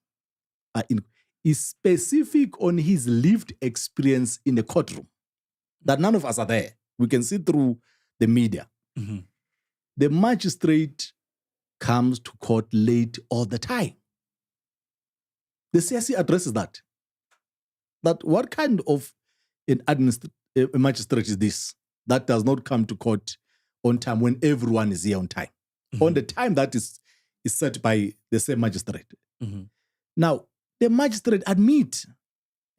are is specific on his lived experience in the courtroom, that none of us are there. We can see through the media. The magistrate comes to court late all the time. The CIC addresses that. That what kind of a magistrate is this that does not come to court on time when everyone is here on time? On the time that is set by the same magistrate. Now, the magistrate admit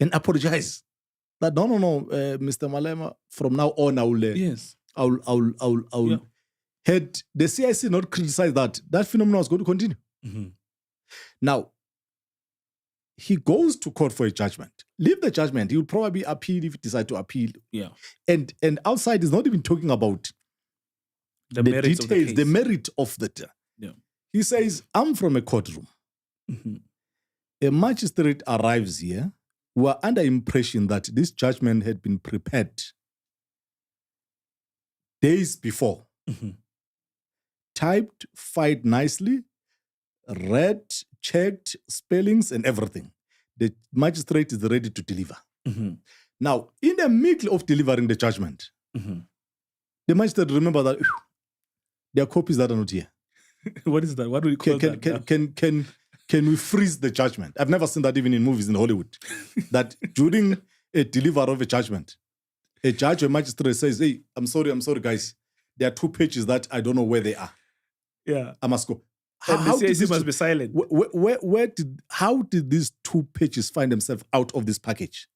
and apologize that no, Mr. Malema, from now on, I'll had the CIC not criticized that phenomenon was going to continue. Now, he goes to court for a judgment. Leave the judgment. He will probably appeal if he decides to appeal. Yeah. And outside is not even talking about the details, the merit of the. Yeah. He says, I'm from a courtroom. A magistrate arrives here. We are under impression that this judgment had been prepared days before. Typed, filed nicely, read, checked, spellings and everything. The magistrate is ready to deliver. Now, in the middle of delivering the judgment, the magistrate remember that there are copies that are not here. What is that? What do we call that? Can we freeze the judgment? I've never seen that even in movies in Hollywood. That during a delivery of a judgment, a judge or magistrate says, hey, I'm sorry, guys. There are 2 pages that I don't know where they are. Yeah. I must go. How did this must be silent. How did these 2 pages find themselves out of this package?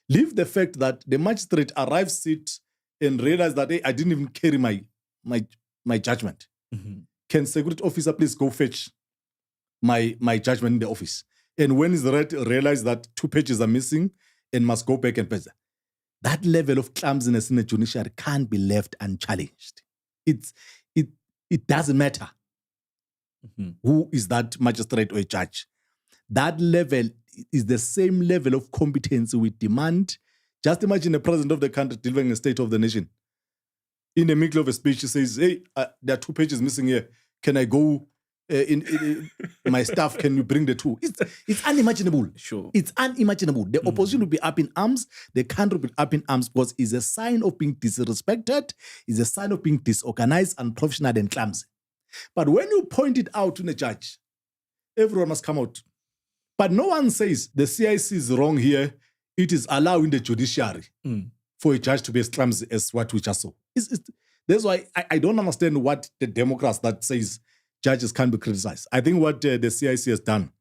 Leave the fact that the magistrate arrives it and realizes that, hey, I didn't even carry my judgment. Can security officer please go fetch my judgment in the office? And when he's realized that 2 pages are missing and must go back and pay. That level of clumsiness in the judiciary can't be left unchallenged. It doesn't matter. Who is that magistrate or a judge? That level is the same level of competence we demand. Just imagine the president of the country delivering a state of the nation. In the middle of a speech, he says, hey, there are 2 pages missing here. Can I go in my staff? Can you bring the 2? It's unimaginable. Sure. It's unimaginable. The opposition will be up in arms. The country will be up in arms because it's a sign of being disrespected. It's a sign of being disorganized, unprofessional, and clumsy. But when you point it out to the judge, everyone must come out. But no one says the CIC is wrong here. It is allowing the judiciary for a judge to be as clumsy as what we just saw. That's why I don't understand what the Democrats that says judges can't be criticized. I think what the CIC has done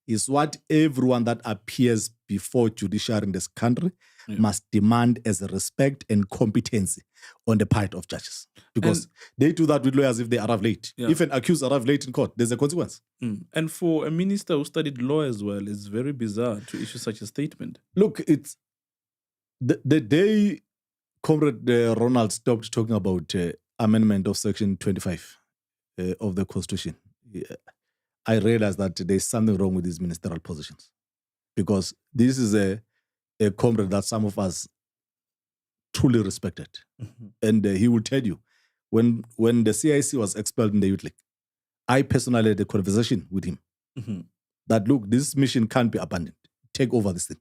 is what everyone that appears before judiciary in this country must demand as a respect and competency on the part of judges. Because they do that with lawyers if they arrive late. If an accused arrives late in court, there's a consequence. And for a minister who studied law as well, it's very bizarre to issue such a statement. Look, it's the day Comrade Ronald stopped talking about amendment of Section 25 of the Constitution, I realized that there's something wrong with these ministerial positions. Because this is a comrade that some of us truly respected. And he will tell you, when the CIC was expelled in the Youth League, I personally had a conversation with him that, look, this mission can't be abandoned. Take over this thing.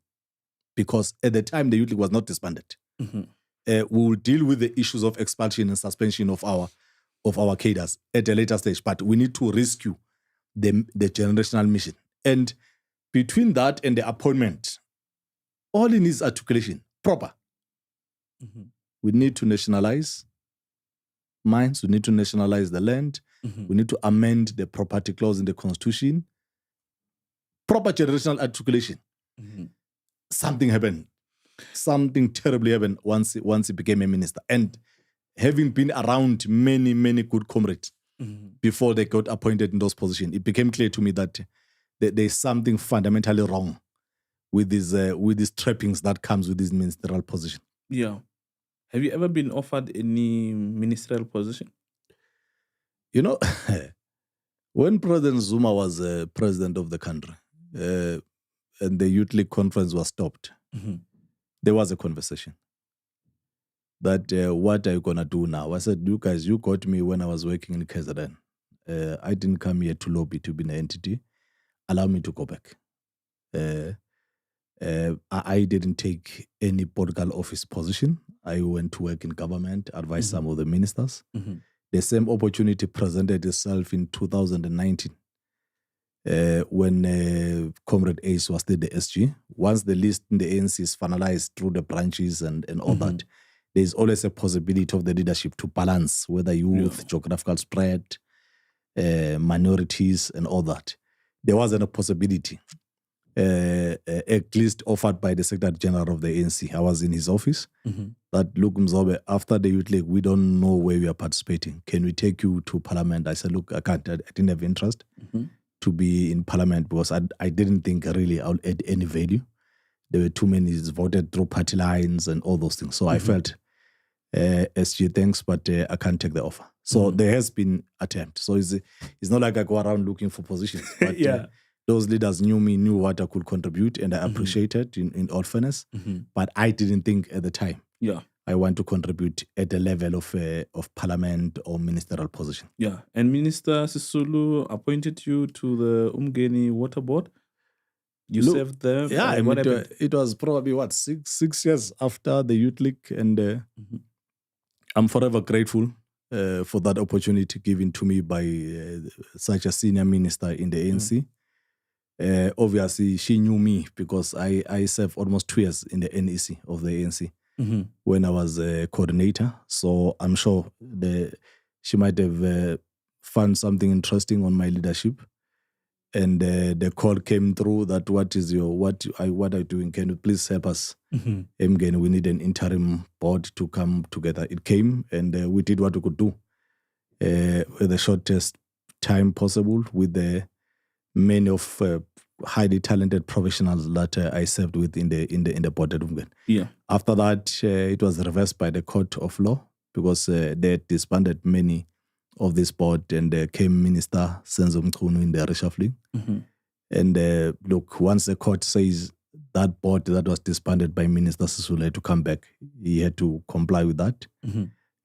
Because at the time, the Youth League was not disbanded. We will deal with the issues of expulsion and suspension of our cadres at a later stage. But we need to rescue the generational mission. And between that and the appointment, all it needs articulation, proper. We need to nationalize mines. We need to nationalize the land. We need to amend the property clause in the Constitution. Proper generational articulation. Something happened. Something terribly happened once he became a minister. And having been around many, many good comrades before they got appointed in those positions, it became clear to me that there's something fundamentally wrong with these trappings that comes with this ministerial position. Yeah. Have you ever been offered any ministerial position? You know, when President Zuma was president of the country and the Youth League conference was stopped, there was a conversation that what are you going to do now? I said, you guys, you got me when I was working in KZN. I didn't come here to lobby to be an entity. Allow me to go back. I didn't take any political office position. I went to work in government, advised some of the ministers. The same opportunity presented itself in 2019 when Comrade Ace was still the SG. Once the list in the ANC is finalized through the branches and all that, there's always a possibility of the leadership to balance whether youth, geographical spread, minorities, and all that. There wasn't a possibility, at least offered by the Secretary General of the ANC. I was in his office. That, look, Mzobe, after the Youth League, we don't know where we are participating. Can we take you to Parliament? I said, look, I can't. I didn't have interest to be in Parliament because I didn't think really I'll add any value. There were too many voted through party lines and all those things. So I felt, SG, thanks, but I can't take the offer. So there has been attempt. So it's not like I go around looking for positions. But those leaders knew what I could contribute, and I appreciated in all fairness. But I didn't think at the time I want to contribute at the level of parliament or ministerial position. Yeah. And Minister Sisulu appointed you to the Umgeni Water Board. You served there. Yeah, it was probably, six years after the Youth League. And I'm forever grateful for that opportunity given to me by such a senior minister in the ANC. Obviously, she knew me because I served almost 2 years in the NEC of the ANC when I was a coordinator. So I'm sure she might have found something interesting on my leadership. And the call came through that what are you doing? Can you please help us? Again, we need an interim board to come together. It came, and we did what we could do with the shortest time possible with the many of highly talented professionals that I served with in the board at Umgen. Yeah. After that, it was reversed by the court of law because they had disbanded many of this board, and came Minister Senzo Mchunu in the reshuffling. And look, once the court says that board that was disbanded by Minister Sisulu to come back, he had to comply with that.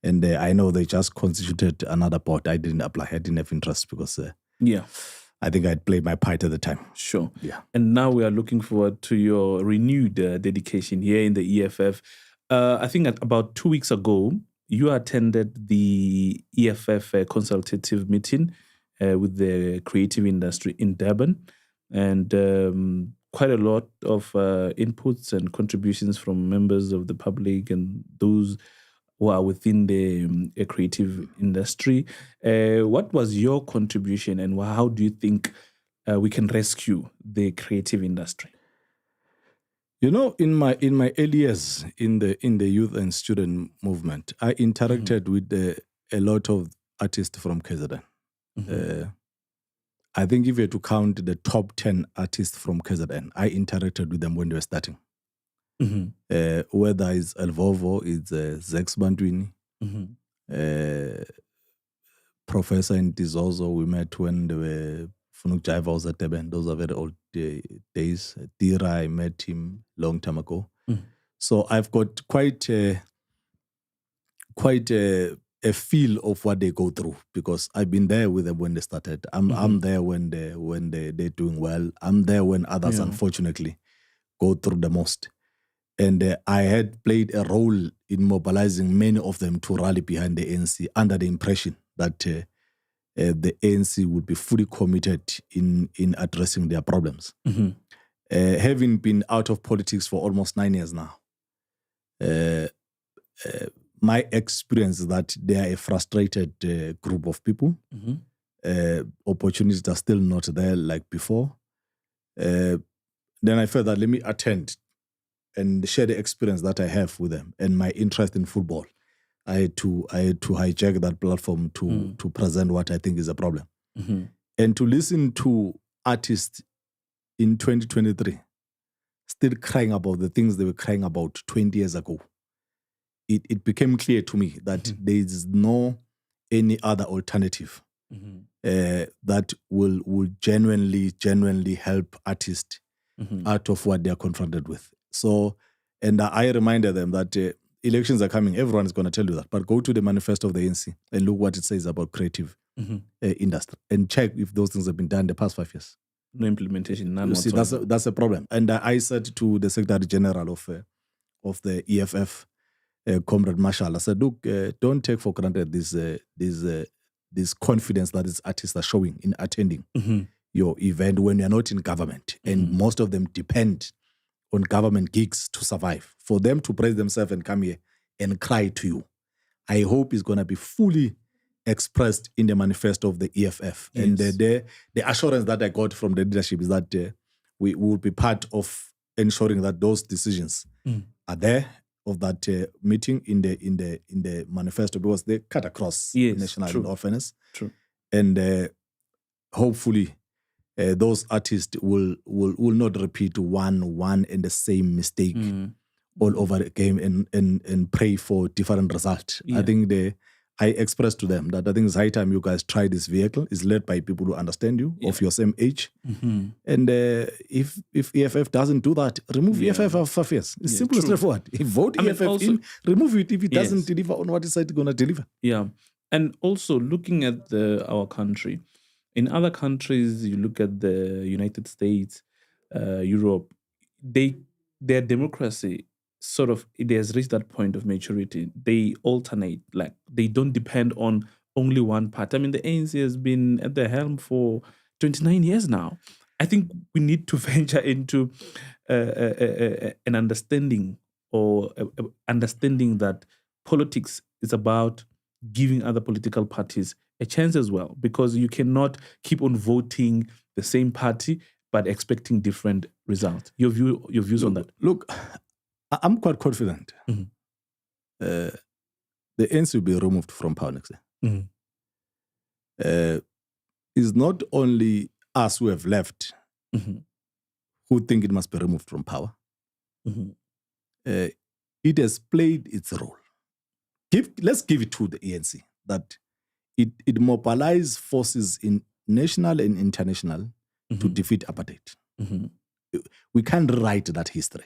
And I know they just constituted another board. I didn't apply. I didn't have interest because I think I'd played my part at the time. Sure. Yeah. And now we are looking forward to your renewed dedication here in the EFF. I think about 2 weeks ago, you attended the EFF consultative meeting with the creative industry in Durban, and quite a lot of inputs and contributions from members of the public and those who are within the creative industry. What was your contribution, and how do you think we can rescue the creative industry? You know, in my early years in the youth and student movement, I interacted with a lot of artists from KZN. I think if you had to count the top 10 artists from KZN, I interacted with them when they were starting. Whether it's Elvovo, it's Zex Bantwini, Professor Ntizozo, we met when they were Funuk Jaiva was at Durban. Those are very old days. Tira, I met him long time ago. So I've got quite a feel of what they go through, because I've been there with them when they started. I'm there when they're doing well. I'm there when others, unfortunately, go through the most. And I had played a role in mobilizing many of them to rally behind the ANC under the impression that the ANC would be fully committed in addressing their problems. Having been out of politics for almost 9 years now, my experience is that they are a frustrated group of people. Opportunities are still not there like before. Then I felt that let me attend and share the experience that I have with them and my interest in football. I had to hijack that platform to present what I think is a problem. And to listen to artists in 2023 still crying about the things they were crying about 20 years ago. It became clear to me that there is no any other alternative that will genuinely help artists out of what they are confronted with. So, and I reminded them that elections are coming. Everyone is going to tell you that. But go to the manifesto of the ANC and look what it says about creative industry and check if those things have been done in the past 5 years. No implementation, none. You see, that's a problem. And I said to the Secretary General of the EFF, Comrade Marshall, I said, look, don't take for granted this confidence that these artists are showing in attending your event when you're not in government. And most of them depend on government gigs to survive. For them to praise themselves and come here and cry to you, I hope is going to be fully expressed in the manifesto of the EFF. Yes. And the assurance that I got from the leadership is that we will be part of ensuring that those decisions are there of that meeting in the manifesto, because they cut across national and all fairness. True. And hopefully those artists will not repeat one and the same mistake all over again and pray for different results. I think I expressed to them that I think it's high time you guys try this vehicle. It's led by people who understand you, of your same age. And if EFF doesn't do that, remove EFF of 5 years. It's simple and straightforward. Vote EFF in, remove it if it doesn't deliver on what it's going to deliver. Yeah. And also looking at our country, in other countries, you look at the United States, Europe, their democracy sort of, it has reached that point of maturity. They alternate, like they don't depend on only one party. I mean, the ANC has been at the helm for 29 years now. I think we need to venture into an understanding understanding that politics is about giving other political parties a chance as well, because you cannot keep on voting the same party but expecting different results. Your views on that? Look, I'm quite confident. The ANC will be removed from power next year. It's not only us who have left who think it must be removed from power. It has played its role. Let's give it to the ANC that it mobilized forces in national and international to defeat apartheid. We can't rewrite that history.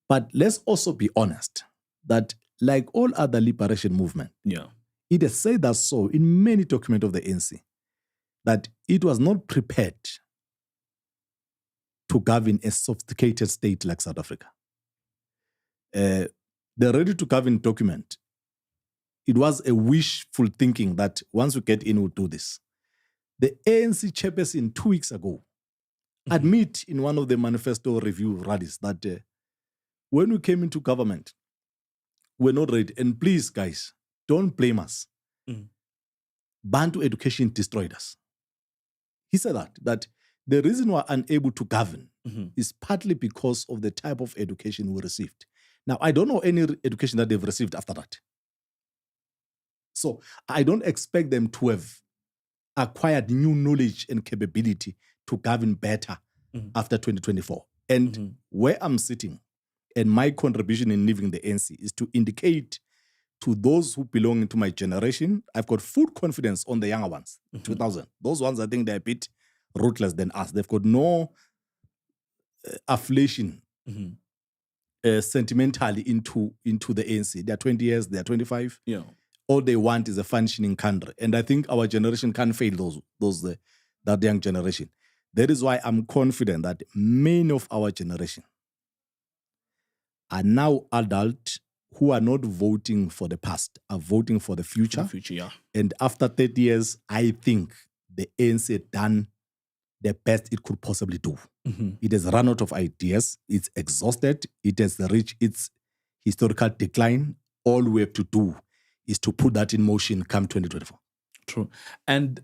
But let's also be honest that like all other liberation movement, it has said that so in many documents of the ANC, that it was not prepared to govern a sophisticated state like South Africa. The Ready to Govern document, it was a wishful thinking that once we get in, we'll do this. The ANC chairperson 2 weeks ago admit in one of the manifesto review rallies that when we came into government, we're not ready. And please, guys, don't blame us. Bantu education destroyed us. He said that the reason we're unable to govern is partly because of the type of education we received. Now, I don't know any education that they've received after that. So I don't expect them to have acquired new knowledge and capability to govern better after 2024. And where I'm sitting and my contribution in leaving the ANC is to indicate to those who belong to my generation, I've got full confidence on the younger ones, 2000. Those ones, I think they're a bit ruthless than us. They've got no affiliation sentimentally into the ANC. They're 20 years, they're 25. Yeah. All they want is a functioning country. And I think our generation can't fail that young generation. That is why I'm confident that many of our generation are now adults who are not voting for the past, are voting for the future. And after 30 years, I think the ANC had done the best it could possibly do. It has run out of ideas. It's exhausted. It has reached its historical decline. All we have to do is to put that in motion come 2024. True. And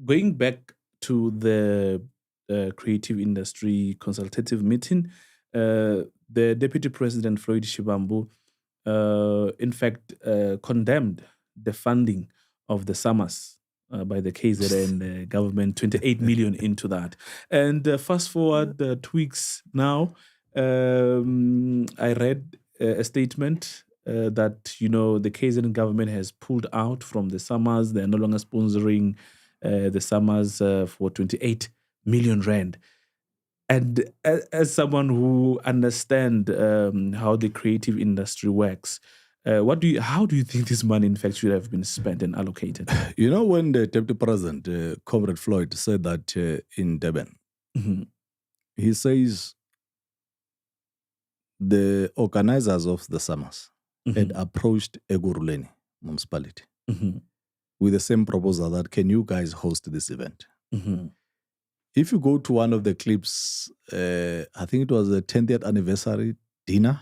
going back to the creative industry consultative meeting, the Deputy President Floyd Shivambu, in fact, condemned the funding of the SAMAs by the KZN government, 28 million into that. And fast forward 2 weeks now, I read a statement that, the KZN government has pulled out from the SAMAs. They're no longer sponsoring the SAMAs for 28 million rand. And as someone who understands how the creative industry works, how do you think this money, in fact, should have been spent and allocated? When the Deputy President, Comrade Floyd, said that in Durban, he says the organizers of the SAMAs had approached Ekurhuleni municipality with the same proposal that, can you guys host this event? If you go to one of the clips, I think it was the 10th anniversary dinner,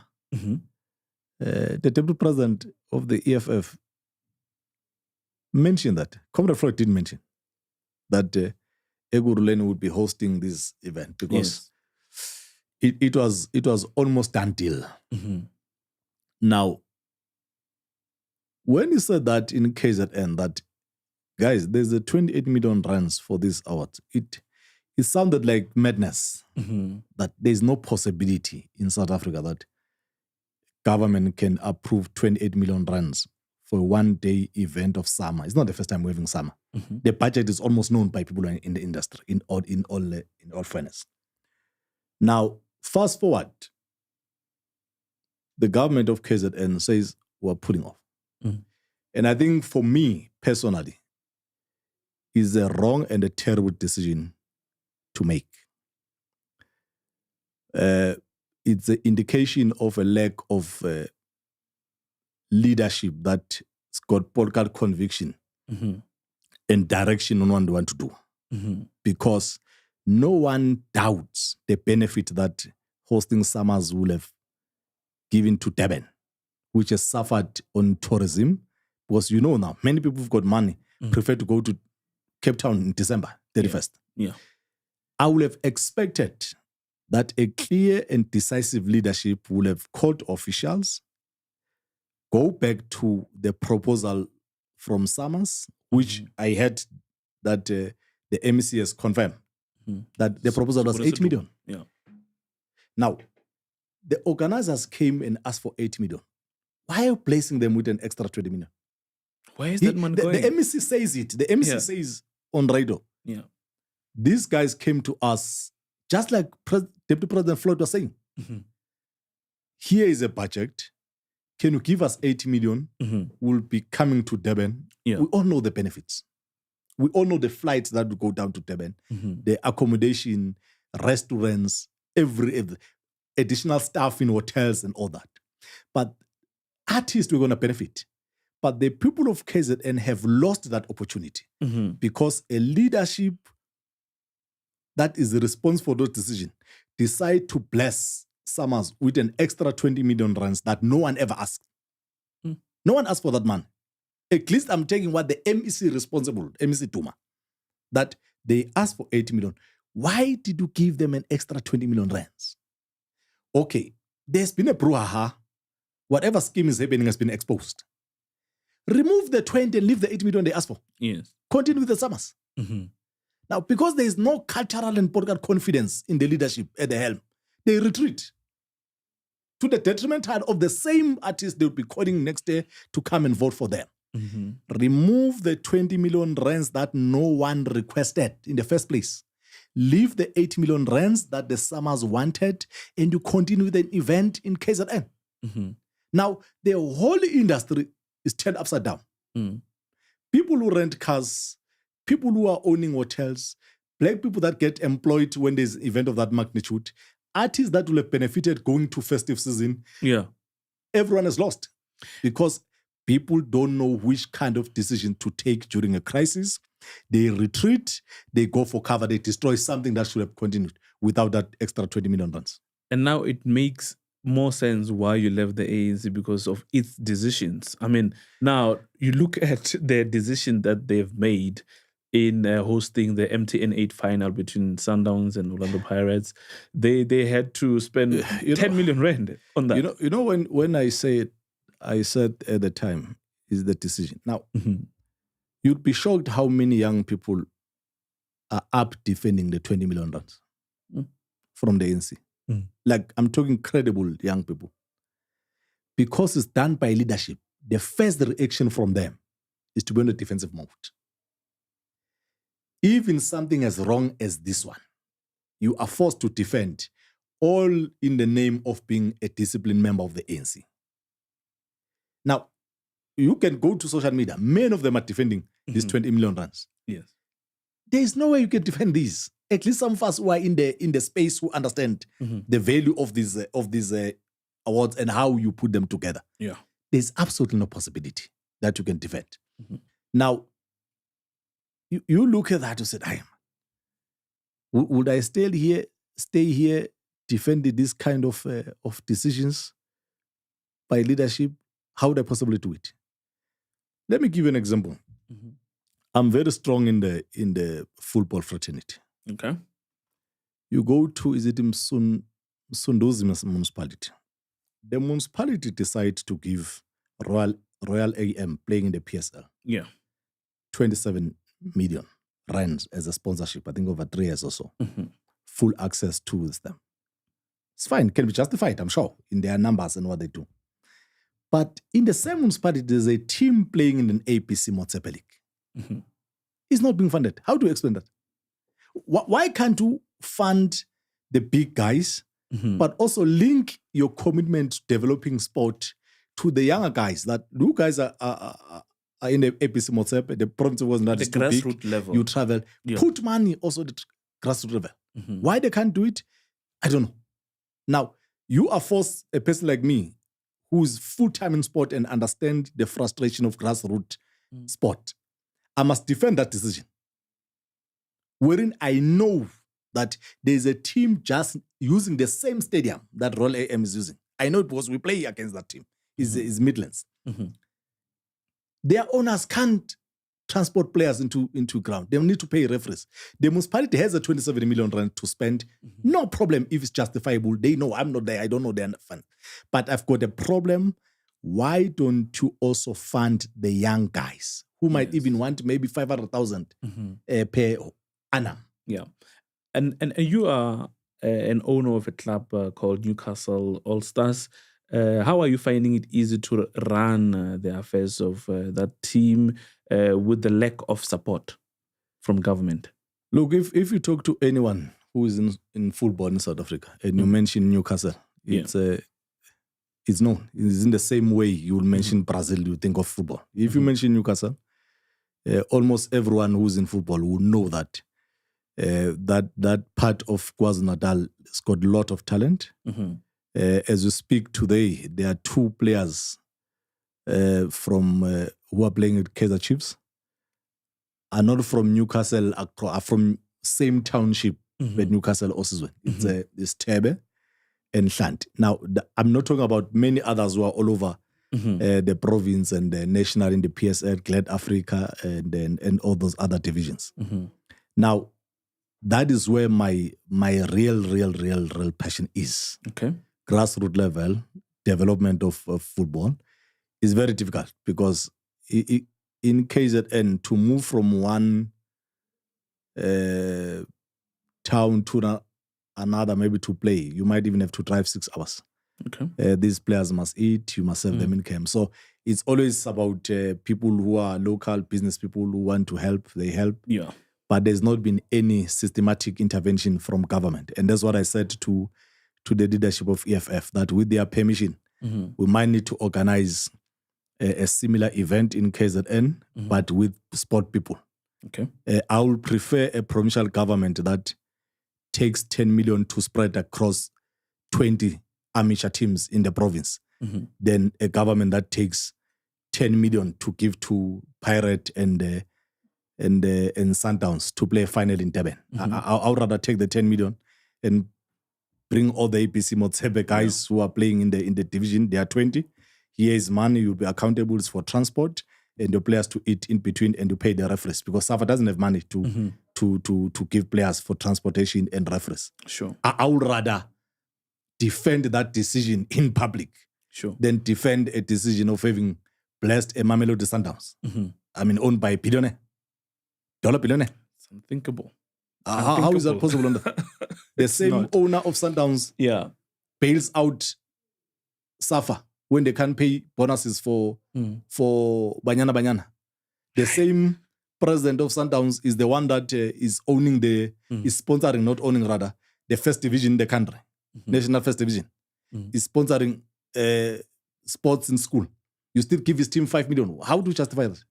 the Deputy President of the EFF mentioned that. Comrade Floyd didn't mention that Ekurhuleni would be hosting this event because it was almost done deal. Now, when he said that in KZN, that, guys, there's a 28 million rands for this award, it sounded like madness, that there's no possibility in South Africa that government can approve 28 million rands for a one-day event of summer. It's not the first time we're having summer. The budget is almost known by people in the industry, in all fairness. Now, fast forward, the government of KZN says we're putting off. And I think for me, personally, is a wrong and a terrible decision to make. It's an indication of a lack of leadership that's got political conviction and direction on what they want to do. Because no one doubts the benefit that hosting summers will have given to Durban, which has suffered on tourism. Because now, many people who've got money prefer to go to Cape Town in December 31st. I would have expected that a clear and decisive leadership will have called officials, go back to the proposal from Summers, which I heard that the MEC has confirmed that the proposal was 8 million. Now, the organizers came and asked for 8 million. Why are you placing them with an extra 20 million? Where is that man going? The MEC says it. The MEC says on radio. Yeah. These guys came to us, just like Deputy President Floyd was saying. Here is a budget. Can you give us 80 million? We'll be coming to Durban. Yeah. We all know the benefits. We all know the flights that will go down to Durban, the accommodation, restaurants, every additional staff in hotels and all that. But artists were going to benefit. But the people of KZN have lost that opportunity because a leadership that is responsible for those decisions decide to bless Summers with an extra 20 million rands that no one ever asked. No one asked for that money. At least I'm taking what the MEC responsible, MEC Tuma, that they asked for 80 million. Why did you give them an extra 20 million rands? Okay, there's been a brouhaha. Whatever scheme is happening has been exposed. Remove the 20 and leave the 80 million they asked for. Yes. Continue with the Summers. Now, because there is no cultural and political confidence in the leadership at the helm, they retreat to the detriment of the same artists they will be calling next day to come and vote for them. Remove the 20 million rands that no one requested in the first place. Leave the 80 million rands that the Summers wanted, and you continue with an event in KZN. Now, the whole industry is turned upside down. People who rent cars, people who are owning hotels, black people that get employed when there's an event of that magnitude, artists that will have benefited going to festive season, everyone has lost because people don't know which kind of decision to take during a crisis. They retreat, they go for cover, they destroy something that should have continued without that extra 20 million rands. And now it makes more sense why you left the ANC because of its decisions. I mean, now you look at the decision that they've made in hosting the MTN 8 final between Sundowns and Orlando Pirates. They had to spend 10 million rand on that. You know when I said at the time is the decision. Now, you'd be shocked how many young people are up defending the 20 million rands from the ANC. Like, I'm talking credible young people. Because it's done by leadership, the first reaction from them is to be on the defensive mode. Even something as wrong as this one, you are forced to defend, all in the name of being a disciplined member of the ANC. Now, you can go to social media. Many of them are defending these 20 million rands. Yes. There is no way you can defend these. At least some of us who are in the space who understand the value of these awards and how you put them together. Yeah. There's absolutely no possibility that you can defend. Now, you look at that and say, would I stay here defending this kind of decisions by leadership? How would I possibly do it? Let me give you an example. I'm very strong in the football fraternity. Okay. You go to, is it Msunduzi municipality? The municipality decides to give Royal AM playing in the PSL. 27 million rands as a sponsorship, I think over 3 years or so. Full access to them. It's fine, can be justified, I'm sure, in their numbers and what they do. But in the same municipality, there's a team playing in an APC Motsepe League. It's not being funded. How do you explain that? Why can't you fund the big guys, but also link your commitment to developing sport to the younger guys? That you guys are in the APC Motsepe, the province was not the too big. grassroots level. You travel. Put money also the grassroots level. Why they can't do it? I don't know. Now, you are forced, a person like me, who is full-time in sport and understand the frustration of grassroots sport. I must defend that decision. Wherein I know that there's a team just using the same stadium that Royal AM is using. I know it because we play against that team. Is Midlands. Their owners can't transport players into ground. They need to pay referees. The municipality has a 27 million rand to spend. No problem if it's justifiable. They know I'm not there. I don't know they're fund. But I've got a problem. Why don't you also fund the young guys who might even want maybe 500,000 per annum? Yeah. And you are an owner of a club called Newcastle All Stars. How are you finding it easy to run the affairs of that team with the lack of support from government? Look, if you talk to anyone who is in football in South Africa and you mention Newcastle, it's known. It's in the same way you will mention Brazil, you think of football. If you mention Newcastle, almost everyone who's in football will know that that part of KwaZulu-Natal has got a lot of talent. As we speak today, there are 2 players from who are playing at Kaizer Chiefs, are not from Newcastle, are from same township with Newcastle also. It's Tebe and Shant. Now, I'm not talking about many others who are all over the province and the national in the PSL, Glad Africa, and all those other divisions. Now, that is where my real passion is. Okay. Grassroots level development of football is very difficult because in KZN, to move from one town to another, maybe to play, you might even have to drive 6 hours. Okay. These players must eat, you must have them in camp. So it's always about people who are local business people who want to help, they help. Yeah. But there's not been any systematic intervention from government. And that's what I said to the leadership of EFF, that with their permission, we might need to organize a similar event in KZN, but with sport people. Okay. I would prefer a provincial government that takes 10 million to spread across 20 amateur teams in the province than a government that takes 10 million to give to Pirate and Sundowns to play a final in Durban. I would rather take the 10 million and bring all the APC Motsebe guys who are playing in the division. There are 20. Here is money. You'll be accountable for transport and your players to eat in between and to pay the referees, because SAFA doesn't have money to give players for transportation and referees. Sure. I would rather defend that decision in public than defend a decision of having blessed a Mamelodi Sundowns. I mean, owned by a billionaire. $1 billionaire. It's unthinkable. How is that possible? The same owner of Sundowns bails out SAFA when they can't pay bonuses for Banyana. The same president of Sundowns is the one that is owning is sponsoring, not owning rather, the first division in the country, national first division. Is sponsoring sports in school. You still give his team 5 million. How do you justify that?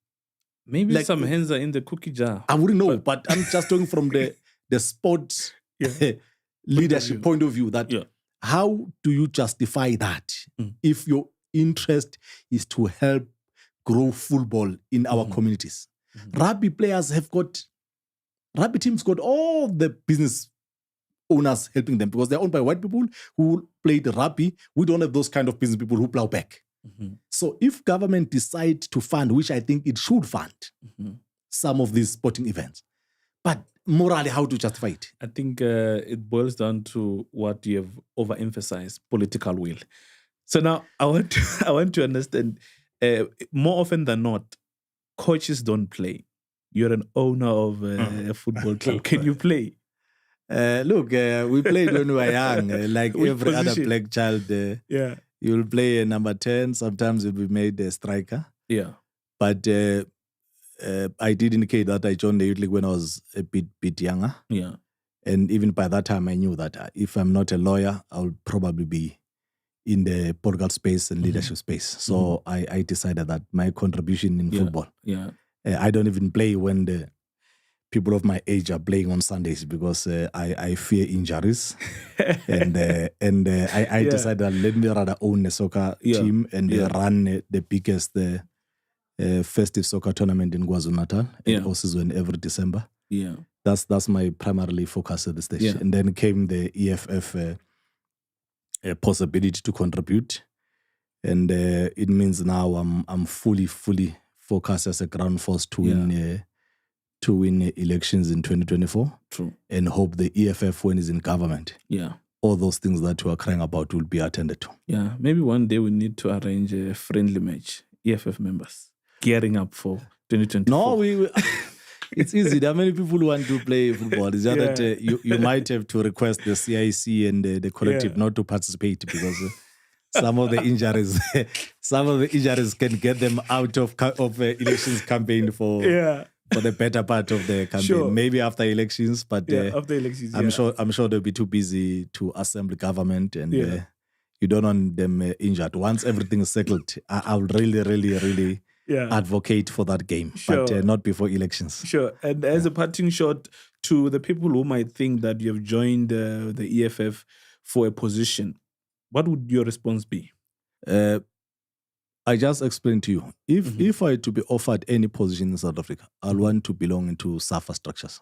Maybe some hands are in the cookie jar. I wouldn't know, but I'm just talking from the sports leadership point of view that how do you justify that if your interest is to help grow football in our communities? Rugby players rugby teams got all the business owners helping them because they're owned by white people who play the rugby. We don't have those kind of business people who plow back. So if government decides to fund, which I think it should fund, some of these sporting events, but morally, how to justify it? I think it boils down to what you have overemphasized: political will. So now I want to understand. More often than not, coaches don't play. You're an owner of a football club. Can you play? Look, we played when we were young, like Which every position? other black child. You'll play a number 10. Sometimes you'll be made a striker. Yeah. But I did indicate that I joined the youth league when I was a bit younger. Yeah. And even by that time, I knew that if I'm not a lawyer, I'll probably be in the political space and leadership space. So I decided that my contribution in football. Yeah. I don't even play when the people of my age are playing on Sundays because I fear injuries. and I decided that let me rather own a soccer team and run the biggest festive soccer tournament in KwaZulu-Natal and also in every December. Yeah. That's my primarily focus at the stage. Yeah. And then came the EFF possibility to contribute. And it means now I'm fully focused as a ground force to win elections in 2024. True. And hope the EFF, when it's in government, all those things that we are crying about will be attended to. Yeah. Maybe one day we need to arrange a friendly match. EFF members gearing up for 2024. No, it's easy. There are many people who want to play football. It's just that you might have to request the CIC and the collective not to participate because some of the injuries, can get them out of elections campaign for the better part of the campaign. Sure. Maybe after elections, but after elections, I'm sure they'll be too busy to assemble government, and you don't want them injured. Once everything is settled, I would really advocate for that game, but not before elections. Sure. And as a parting shot to the people who might think that you have joined the EFF for a position, what would your response be? I just explained to you, if I to be offered any position in South Africa, I'll want to belong into SAFA structures.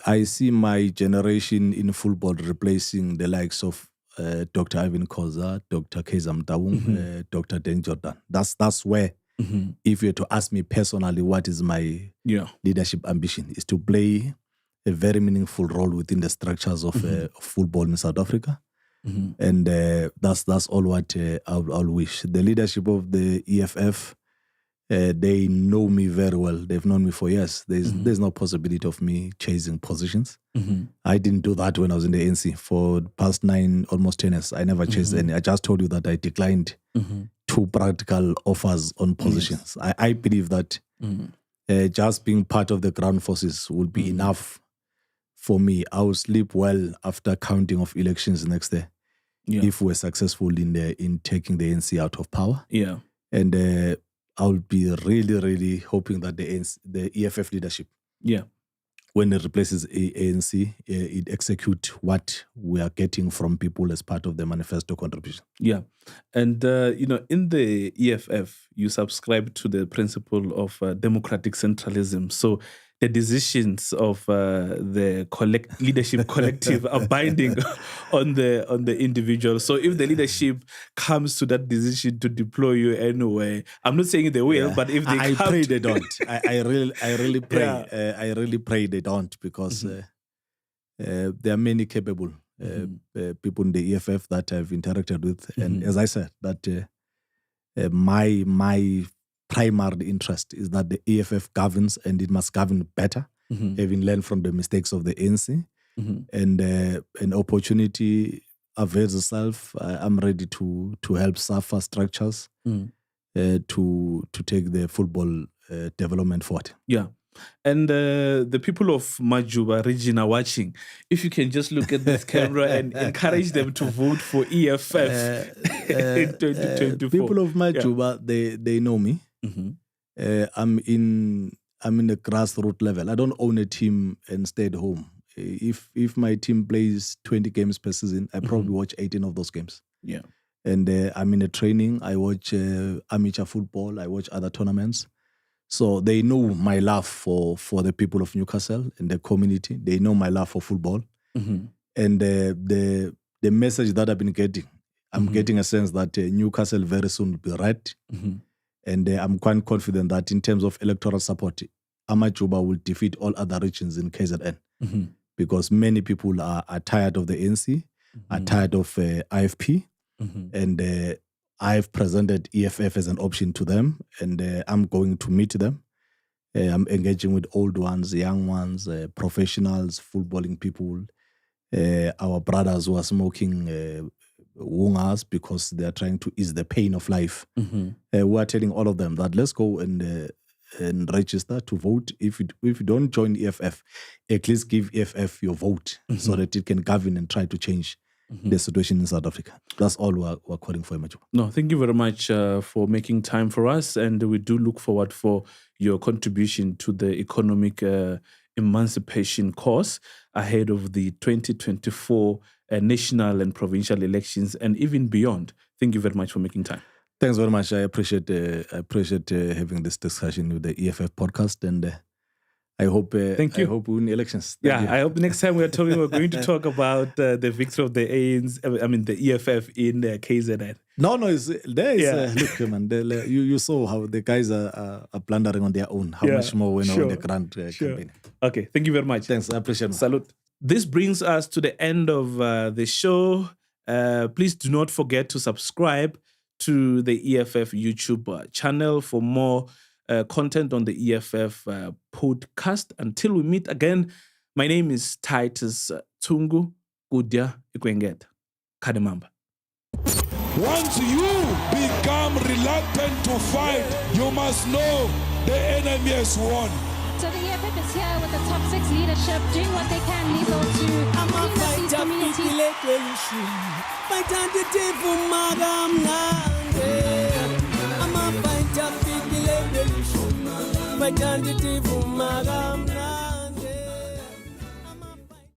I see my generation in football replacing the likes of Dr. Ivan Khoza, Dr. Kezam Taung, Dr. Den Jordan. That's where, if you were to ask me personally, what is my leadership ambition, is to play a very meaningful role within the structures of football in South Africa. And that's all what I'll wish. The leadership of the EFF, they know me very well. They've known me for years. There's no possibility of me chasing positions. I didn't do that when I was in the ANC. For the past almost 10 years, I never chased any. I just told you that I declined 2 practical offers on positions. I believe that just being part of the ground forces would be enough for me. I will sleep well after counting of elections next day if we're successful in taking the ANC out of power. And I'll be really hoping that the EFF leadership, when it replaces ANC, it execute what we are getting from people as part of the manifesto contribution. And in the EFF, you subscribe to the principle of democratic centralism. So the decisions of the leadership collective are binding on the individual. So if the leadership comes to that decision to deploy you anyway, I'm not saying they will, but if they pray they don't. I really pray. I really pray they don't, because there are many capable people in the EFF that I've interacted with, and as I said, that my primary interest is that the EFF governs, and it must govern better, having learned from the mistakes of the ANC. And an opportunity avails itself. I'm ready to help SAFA structures to take the football development forward. And the people of Majuba region are watching. If you can just look at this camera and encourage them to vote for EFF in 2024. People of Majuba, they know me. I'm in the grassroots level. I don't own a team and stay at home. If my team plays 20 games per season, I probably watch 18 of those games. And I'm in a training. I watch amateur football. I watch other tournaments. So they know my love for the people of Newcastle and the community. They know my love for football. And the message that I've been getting, I'm getting a sense that Newcastle very soon will be red. And I'm quite confident that in terms of electoral support, Amajuba will defeat all other regions in KZN. Because many people are tired of the ANC, are tired of IFP. And I've presented EFF as an option to them, and I'm going to meet them. I'm engaging with old ones, young ones, professionals, footballing people, our brothers who are smoking wungas because they are trying to ease the pain of life. We are telling all of them that let's go and register to vote. If you don't join EFF, at least give EFF your vote so that it can govern and try to change the situation in South Africa. That's all we're calling for, Majuba. No, thank you very much for making time for us, and we do look forward for your contribution to the economic emancipation cause ahead of the 2024 national and provincial elections, and even beyond. Thank you very much for making time. Thanks very much. I appreciate having this discussion with the EFF podcast, and I hope. Thank you. I hope we win elections. I hope next time we're going to talk about the victory of the the EFF in KZN. No, look, man. You saw how the guys are plundering on their own. How much more when on the grand campaign. Okay, thank you very much. Thanks, I appreciate it. Salute. This brings us to the end of the show. Please do not forget to subscribe to the EFF YouTube channel for more content on the EFF podcast. Until we meet again, my name is Titus Tungu Kudya Ikwengeta. Kademamba. Once you become reluctant to fight, you must know the enemy has won. So the EFF is here with the top 6 leadership doing what they can, Lethal, to clean up these communities. I'm a fight up,